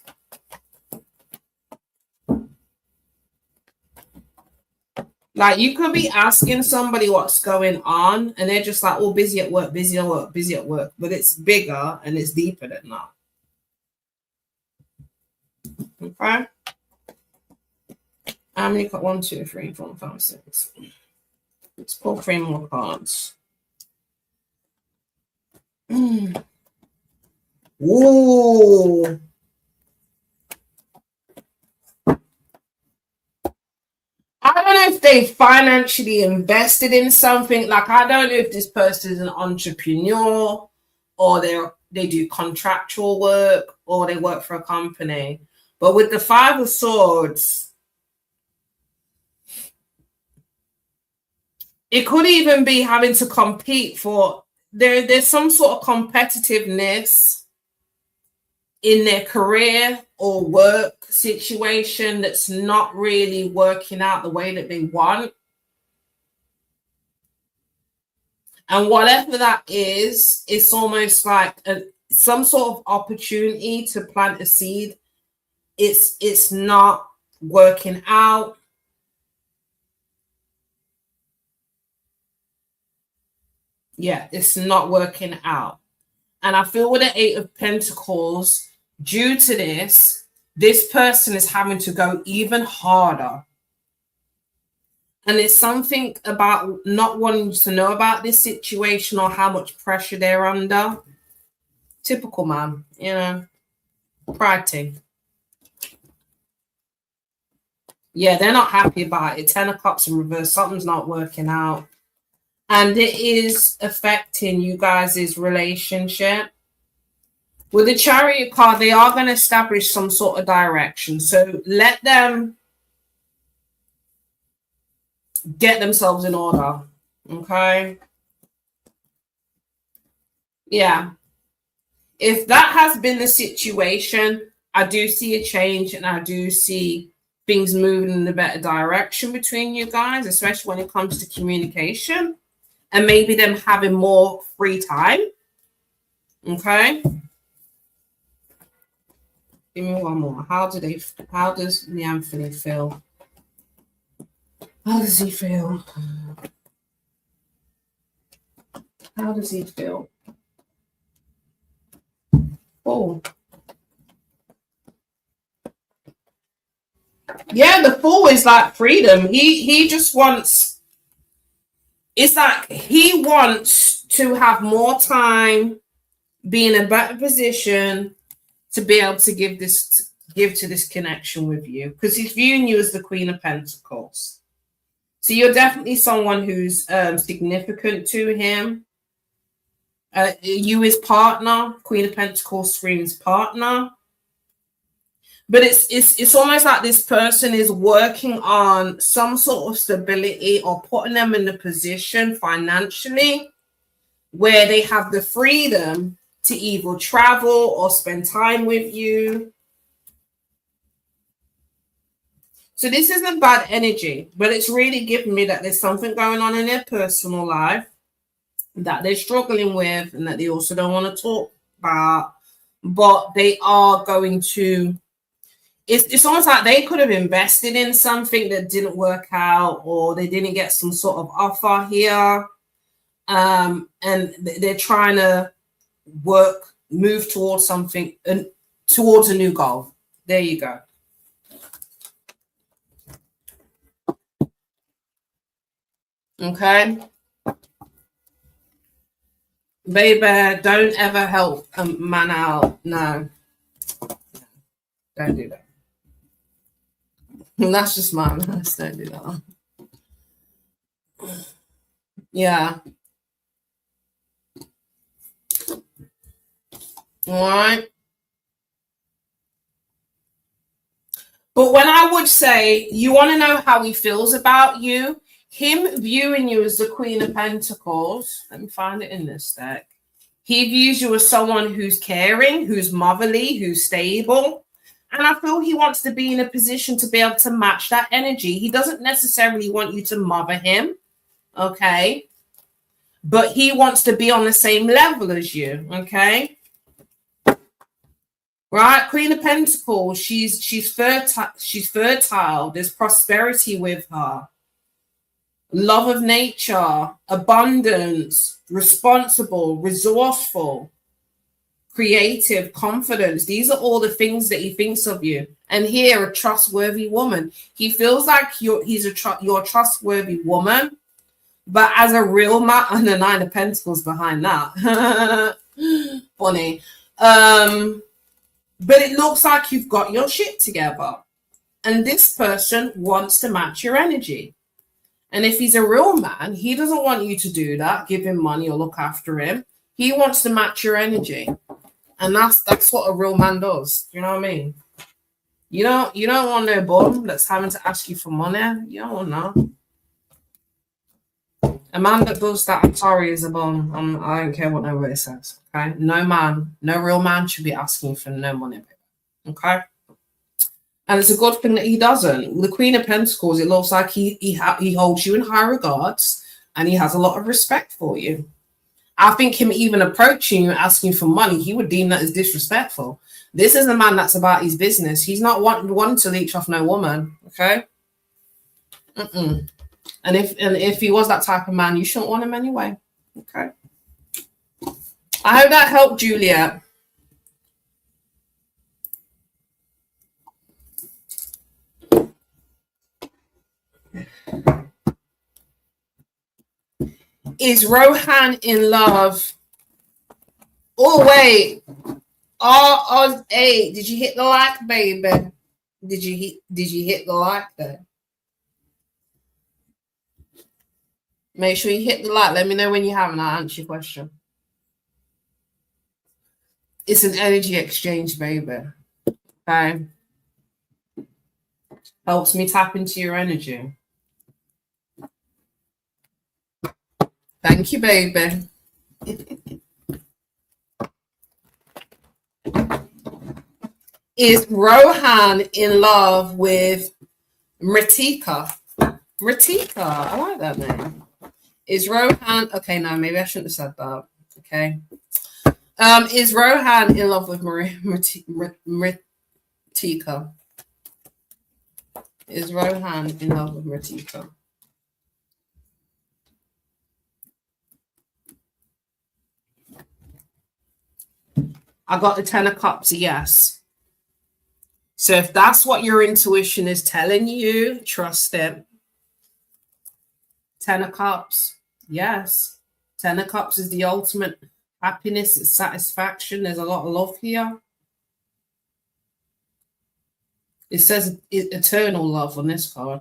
Like, you could be asking somebody what's going on and they're just like, oh, busy at work, busy at work, busy at work. But it's bigger and it's deeper than that. Okay. How many? 1, 2, 3, 4, 5, 6. Let's pull 3 more cards. Ooh. I don't know if they financially invested in something. Like, I don't know if this person is an entrepreneur or they do contractual work or they work for a company. But with the Five of Swords, it could even be having to compete for there's some sort of competitiveness in their career or work situation that's not really working out the way that they want. And whatever that is, it's almost like some sort of opportunity to plant a seed it's not working out. Yeah, it's not working out. And I feel with the Eight of Pentacles, due to this person is having to go even harder. And it's something about not wanting to know about this situation or how much pressure they're under. Typical man, you know, pride thing. Yeah, they're not happy about it. 10 of Cups in reverse, something's not working out. And it is affecting you guys' relationship. With the Chariot card, they are going to establish some sort of direction. So let them get themselves in order. Okay? Yeah. If that has been the situation, I do see a change and I do see things moving in a better direction between you guys, especially when it comes to communication and maybe them having more free time. Okay? Give me one more. How does the Anthony feel? How does he feel? How does he feel? Oh. Yeah, the Fool is like freedom. He just wants, it's like he wants to have more time, be in a better position to be able to give to this connection with you, because he's viewing you as the Queen of Pentacles. So you're definitely someone who's significant to him. You his partner, Queen of Pentacles screams partner. But it's almost like this person is working on some sort of stability or putting them in a position financially where they have the freedom to either travel or spend time with you. So this isn't bad energy, but it's really giving me that there's something going on in their personal life that they're struggling with and that they also don't want to talk about, but they are going to, it's almost like they could have invested in something that didn't work out, or they didn't get some sort of offer here, and they're trying to move towards something and towards a new goal. There you go. Okay. Baby, don't ever help a man out. No. Don't do that. That's just mine. Let's don't do that. Yeah. All right. But when I would say you want to know how he feels about you, him viewing you as the Queen of Pentacles, let me find it in this deck. He views you as someone who's caring, who's motherly, who's stable. And I feel he wants to be in a position to be able to match that energy. He doesn't necessarily want you to mother him, okay? But he wants to be on the same level as you, okay? Right, Queen of Pentacles, she's fertile. There's prosperity with her. Love of nature, abundance, responsible, resourceful, creative, confidence. These are all the things that he thinks of you. And here, a trustworthy woman. He feels like you're a trustworthy woman, but as a real man, and the Nine of Pentacles behind that. Funny. But it looks like you've got your shit together. And this person wants to match your energy. And if he's a real man, he doesn't want you to do that, give him money or look after him. He wants to match your energy. And that's what a real man does. You know what I mean? You don't want no bum that's having to ask you for money. You don't want that. A man that does that, I'm sorry, is a bum. I don't care what nobody says. Okay? No man, no real man should be asking for no money. Okay? And it's a good thing that he doesn't. The Queen of Pentacles, it looks like he holds you in high regards and he has a lot of respect for you. I think him even approaching you and asking for money, he would deem that as disrespectful. This is a man that's about his business. He's not wanting to leech off no woman. Okay. And if he was that type of man, you shouldn't want him anyway. Okay. I hope that helped, Juliet. Is Rohan in love? Oh wait. Hey, did you hit the like, baby? Did you hit the like there? Make sure you hit the like. Let me know when you have, and I'll answer your question. It's an energy exchange, baby. Okay. Helps me tap into your energy. Thank you, baby. Is Rohan in love with Mritika? Mritika, I like that name. Is Rohan, okay, no, maybe I shouldn't have said that. Okay. Is Rohan in love with Mritika? Is Rohan in love with Mritika? I got the 10 of Cups, yes. So if that's what your intuition is telling you, trust it. 10 of Cups, yes. 10 of Cups is the ultimate happiness and satisfaction. There's a lot of love here. It says eternal love on this card.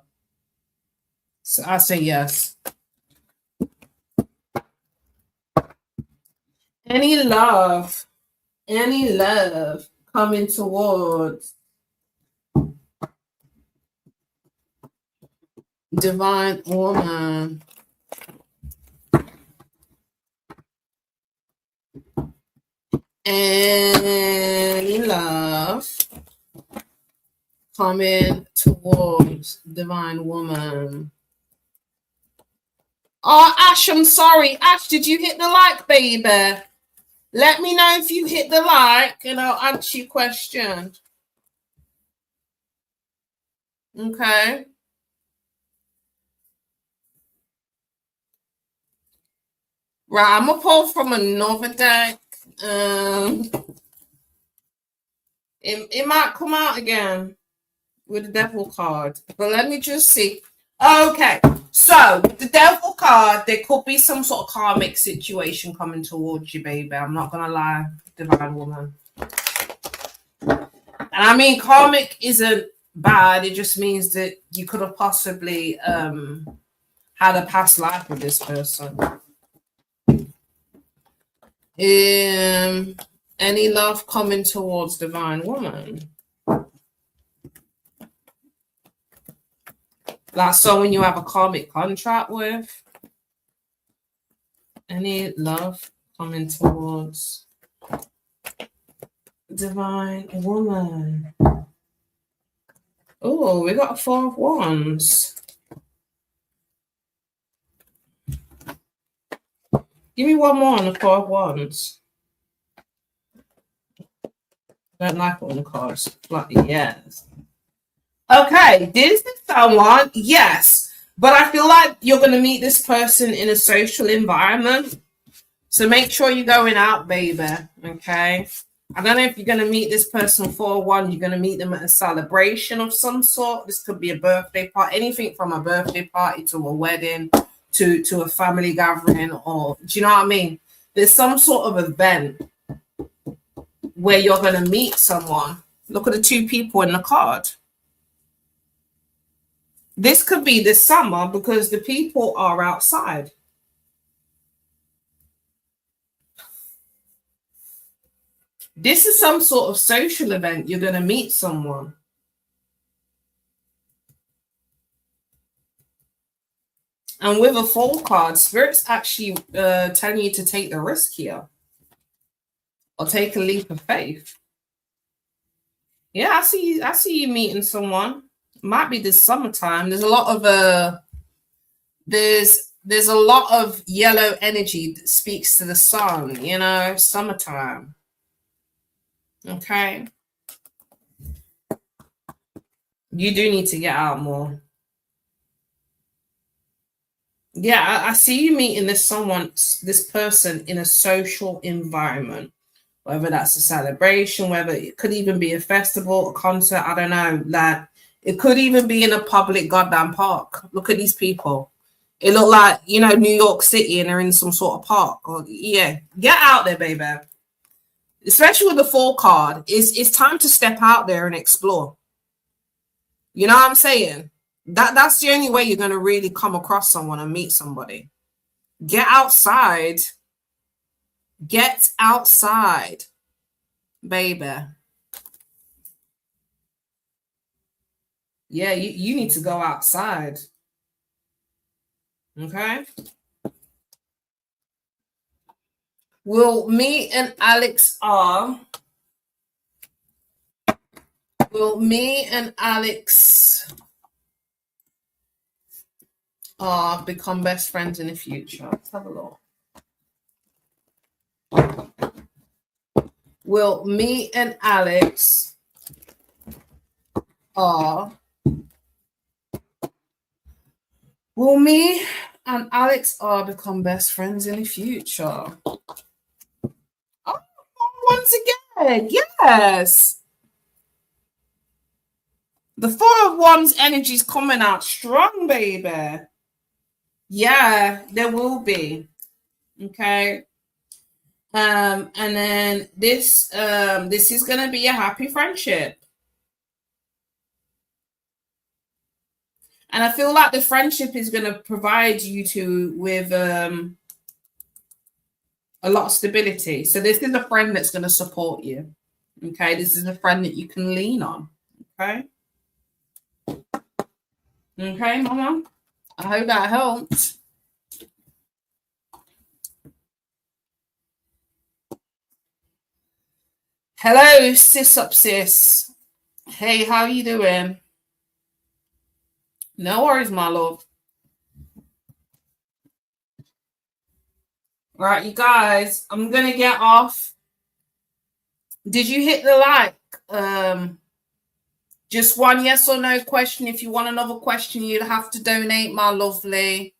So I say yes. Any love coming towards divine woman. Any love coming towards divine woman. Oh, Ash, I'm sorry. Ash, did you hit the like, baby? Let me know if you hit the like and I'll answer your question. Okay. Right, I'm going to pull from another deck. It might come out again with the Devil card. But let me just see. Okay, so the Devil card, there could be some sort of karmic situation coming towards you, baby. I'm not gonna lie, divine woman. And I mean, karmic isn't bad. It just means that you could have possibly had a past life with this person. Any love coming towards divine woman? Like someone you have a karmic contract with. Any love coming towards divine woman? Oh, we got a 4 of Wands. Give me one more on the 4 of Wands. I don't like it on the cards. Like, yes. Okay, this is someone, yes. But I feel like you're going to meet this person in a social environment. So make sure you're going out, baby. Okay? I don't know if you're going to meet this person for one. You're going to meet them at a celebration of some sort. This could be a birthday party. Anything from a birthday party to a wedding to a family gathering. Or, do you know what I mean? There's some sort of event where you're going to meet someone. Look at the 2 people in the card. This could be this summer because the people are outside. This is some sort of social event. You're going to meet someone. And with a Fool card, Spirit's actually telling you to take the risk here. Or take a leap of faith. Yeah, I see you meeting someone. Might be this summertime. There's a lot of there's a lot of yellow energy that speaks to the sun, you know, summertime. Okay. You do need to get out more. Yeah, I see you meeting this person in a social environment, whether that's a celebration, whether it could even be a festival, a concert, I don't know. Like, it could even be in a public goddamn park. Look at these people. It looked like, you know, New York City and they're in some sort of park. Or, yeah, get out there, baby. Especially with the 4 card. It's time to step out there and explore. You know what I'm saying? That's the only way you're going to really come across someone and meet somebody. Get outside. Get outside, baby. Yeah, you need to go outside. Okay. Will me and Alex R become best friends in the future? Let's have a look. Will me and Alex R become best friends in the future? Oh, once again, yes. The 4 of Wands energy is coming out strong, baby. Yeah, there will be. Okay. And then this is gonna be a happy friendship. And I feel like the friendship is gonna provide you with a lot of stability. So this is a friend that's gonna support you. Okay, this is a friend that you can lean on. Okay. Okay, mama. I hope that helped. Hello, sis up sis. Hey, how you doing? No worries, my love. Right, you guys, I'm gonna get off. Did you hit the like? Just one yes or no question. If you want another question, you'd have to donate, my lovely.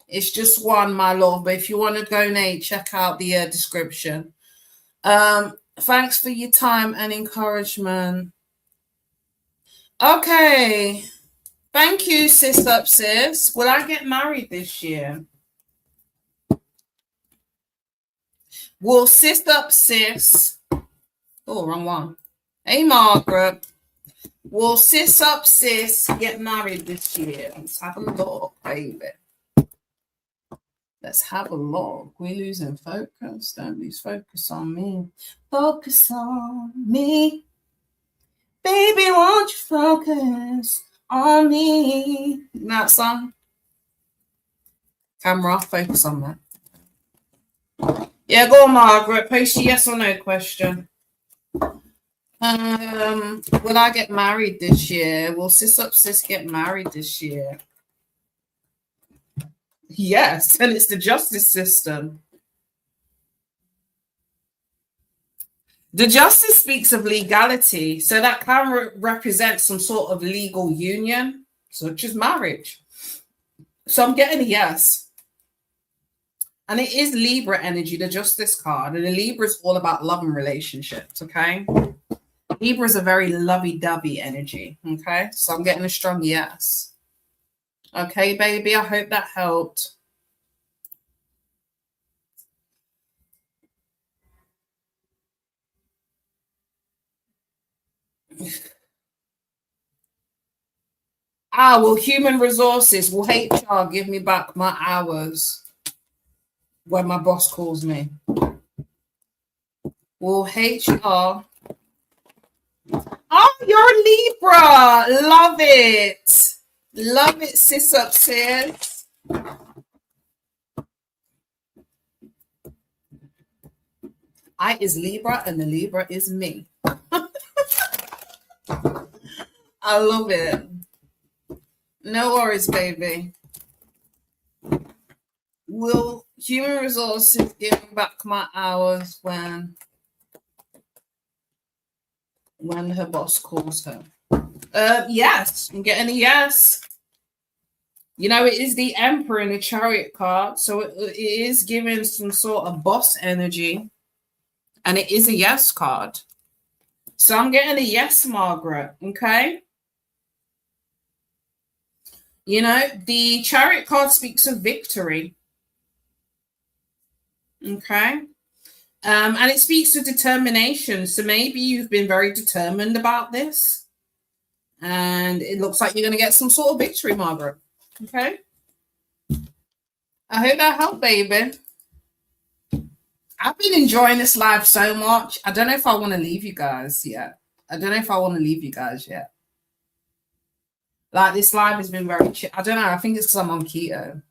It's just one, my love. But if you want to donate, check out the description. Thanks for your time and encouragement. Okay. Thank you, sis up sis. Will I get married this year? Will sis up sis? Oh, wrong one. Hey, Margaret. Will sis up sis get married this year? Let's have a look, baby. Let's have a look. We're losing focus. Don't lose focus on me. Focus on me. Baby, won't you focus on me? That song. Camera, focus on that. Yeah, go on, Margaret. Post your yes or no question. Will I get married this year? Will sis up sis get married this year? Yes, and it's the justice system. The justice speaks of legality, so that can represent some sort of legal union, such as marriage. So I'm getting a yes. And it is Libra energy, the justice card. And the Libra is all about love and relationships, okay? Libra is a very lovey-dovey energy, okay? So I'm getting a strong yes. Okay, baby, I hope that helped. Will human resources, will HR give me back my hours when my boss calls me? Will HR... Oh, you're a Libra. Love it. Love it, sis up, sis. I is Libra and the Libra is me. I love it. No worries, baby. Will human resources give me back my hours when when her boss calls her. Yes, I'm getting a yes. You know, it is the Emperor in the Chariot card, so it is giving some sort of boss energy, and it is a yes card. So I'm getting a yes, Margaret. Okay. You know, the Chariot card speaks of victory. Okay. And it speaks to determination. So maybe you've been very determined about this. And it looks like you're going to get some sort of victory, Margaret. Okay. I hope that helped, baby. I've been enjoying this live so much. I don't know if I want to leave you guys yet. Like, this live has been very chill. I don't know. I think it's because I'm on keto.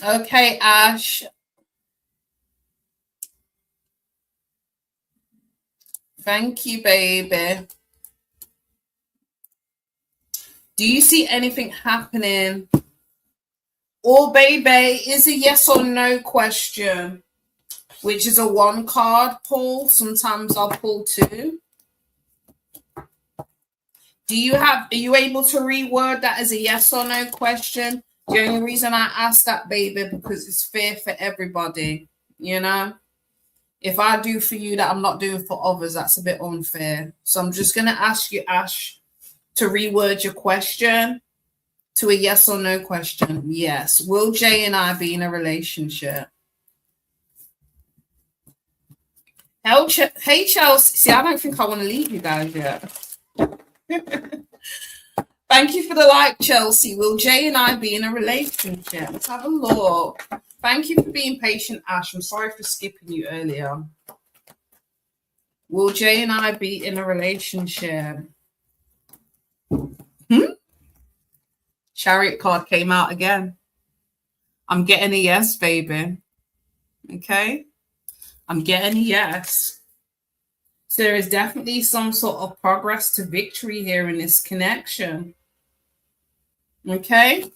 Okay, Ash. Thank you, baby. Do you see anything happening? Or, baby, is a yes or no question, which is a one card pull. Sometimes I'll pull two. Are you able to reword that as a yes or no question? The only reason I ask that, baby, because it's fair for everybody, you know? If I do for you that I'm not doing for others, that's a bit unfair. So I'm just going to ask you, Ash, to reword your question to a yes or no question. Yes. Will Jay and I be in a relationship? Hey, Chelsea. See, I don't think I want to leave you guys yet. Thank you for the like, Chelsea. Will Jay and I be in a relationship? Let's have a look. Thank you for being patient, Ash. I'm sorry for skipping you earlier. Will Jay and I be in a relationship? Chariot card came out again. I'm getting a yes, baby. Okay? I'm getting a yes. So there is definitely some sort of progress to victory here in this connection. Okay?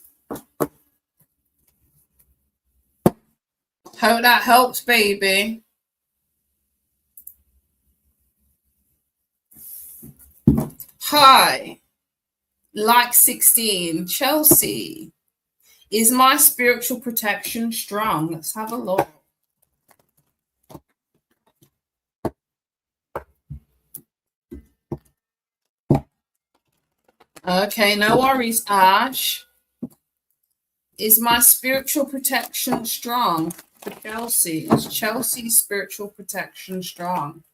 Hope that helps, baby. Hi. Like 16. Chelsea. Is my spiritual protection strong? Let's have a look. Okay, no worries, Ash. Is my spiritual protection strong for Chelsea? Is Chelsea's spiritual protection strong?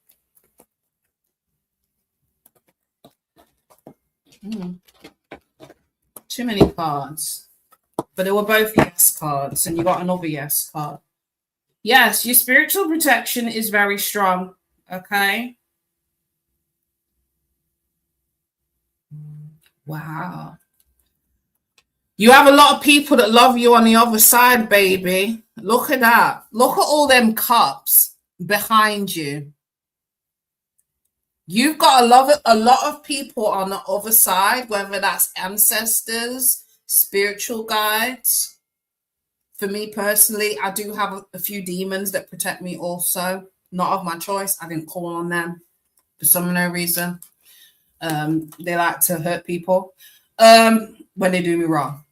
Too many cards. But they were both yes cards, and you got another yes card. Yes, your spiritual protection is very strong. Okay. Wow. You have a lot of people that love you on the other side, baby. Look at that. Look at all them cups behind you. You've got a lot of people on the other side, whether that's ancestors, spiritual guides. For me personally, I do have a few demons that protect me also. Not of my choice. I didn't call on them for some no reason. They like to hurt people when they do me wrong.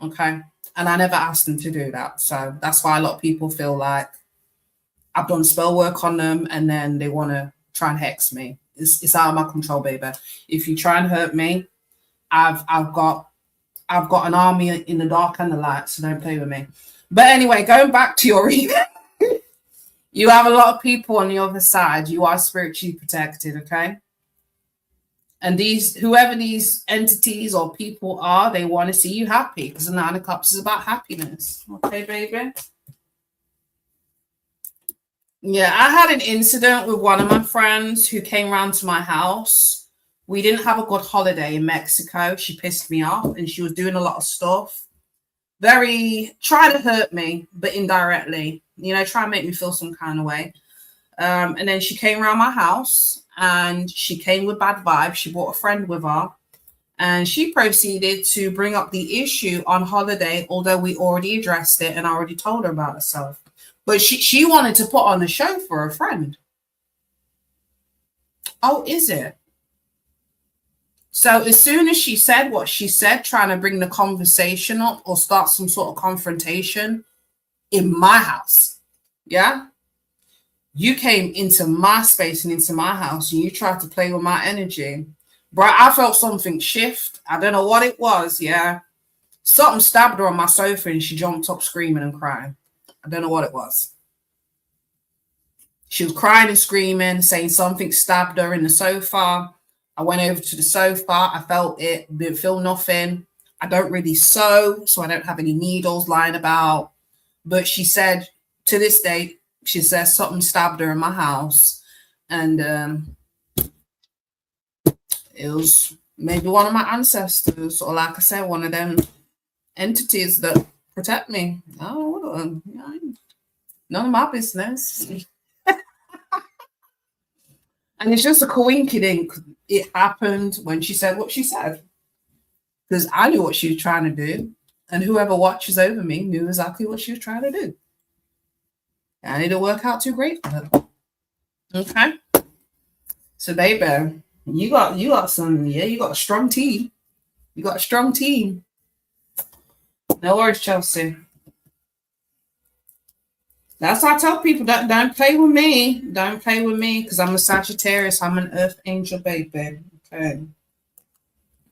Okay. And I never asked them to do that. So that's why a lot of people feel like I've done spell work on them and then they want to try and hex me. It's out of my control, baby. If you try and hurt me, I've got an army in the dark and the light, so don't play with me. But anyway, going back to your reading, you have a lot of people on the other side. You are spiritually protected, okay? And whoever these entities or people are, they want to see you happy because the Nine of Cups is about happiness. Okay, baby? Yeah, I had an incident with one of my friends who came round to my house. We didn't have a good holiday in Mexico. She pissed me off and she was doing a lot of stuff. Trying to hurt me, but indirectly, try and make me feel some kind of way. And then she came around my house and she came with bad vibes. She brought a friend with her And she proceeded to bring up the issue on holiday, although we already addressed it and I already told her about herself. But she wanted to put on a show for a friend. Oh, is it? So as soon as she said what she said, trying to bring the conversation up or start some sort of confrontation in my house, yeah, you came into my space and into my house and you tried to play with my energy. Bro, I felt something shift. I don't know what it was, yeah. Something stabbed her on my sofa and she jumped up screaming and crying. I don't know what it was. She was crying and screaming, saying something stabbed her in the sofa. I went over to the sofa. I felt it. Didn't feel nothing. I don't really sew, so I don't have any needles lying about. But she said, to this day, she says something stabbed her in my house. And it was maybe one of my ancestors, or like I said, one of them entities that protect me. Oh, none of my business. And it's just a coincidence. It happened when she said what she said. Because I knew what she was trying to do. And whoever watches over me knew exactly what she was trying to do. And it didn't work out too great for her. Okay. So, baby, you got a strong team. You got a strong team. No worries, Chelsea. That's why I tell people, don't play with me. Don't play with me because I'm a Sagittarius. I'm an earth angel, baby. Okay.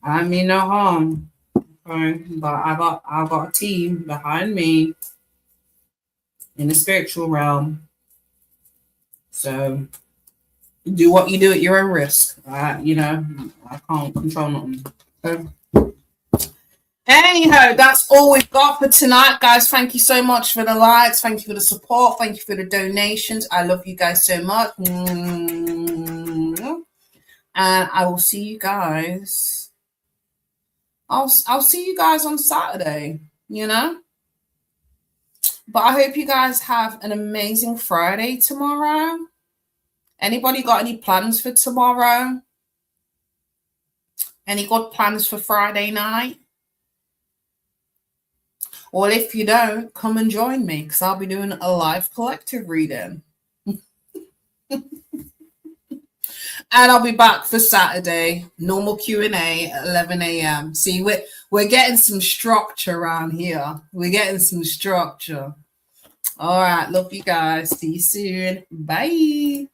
I mean no harm. Okay. But I got a team behind me in the spiritual realm. So do what you do at your own risk. I can't control nothing. Okay. Anyhow, that's all we've got for tonight, guys. Thank you so much for the likes. Thank you for the support. Thank you for the donations. I love you guys so much. And I will see you guys. I'll see you guys on Saturday, But I hope you guys have an amazing Friday tomorrow. Anybody got any plans for tomorrow? Any good plans for Friday night? Well, if you don't, come and join me because I'll be doing a live collective reading. And I'll be back for Saturday, normal Q&A at 11 a.m. See, we're getting some structure around here. We're getting some structure. All right. Love you guys. See you soon. Bye.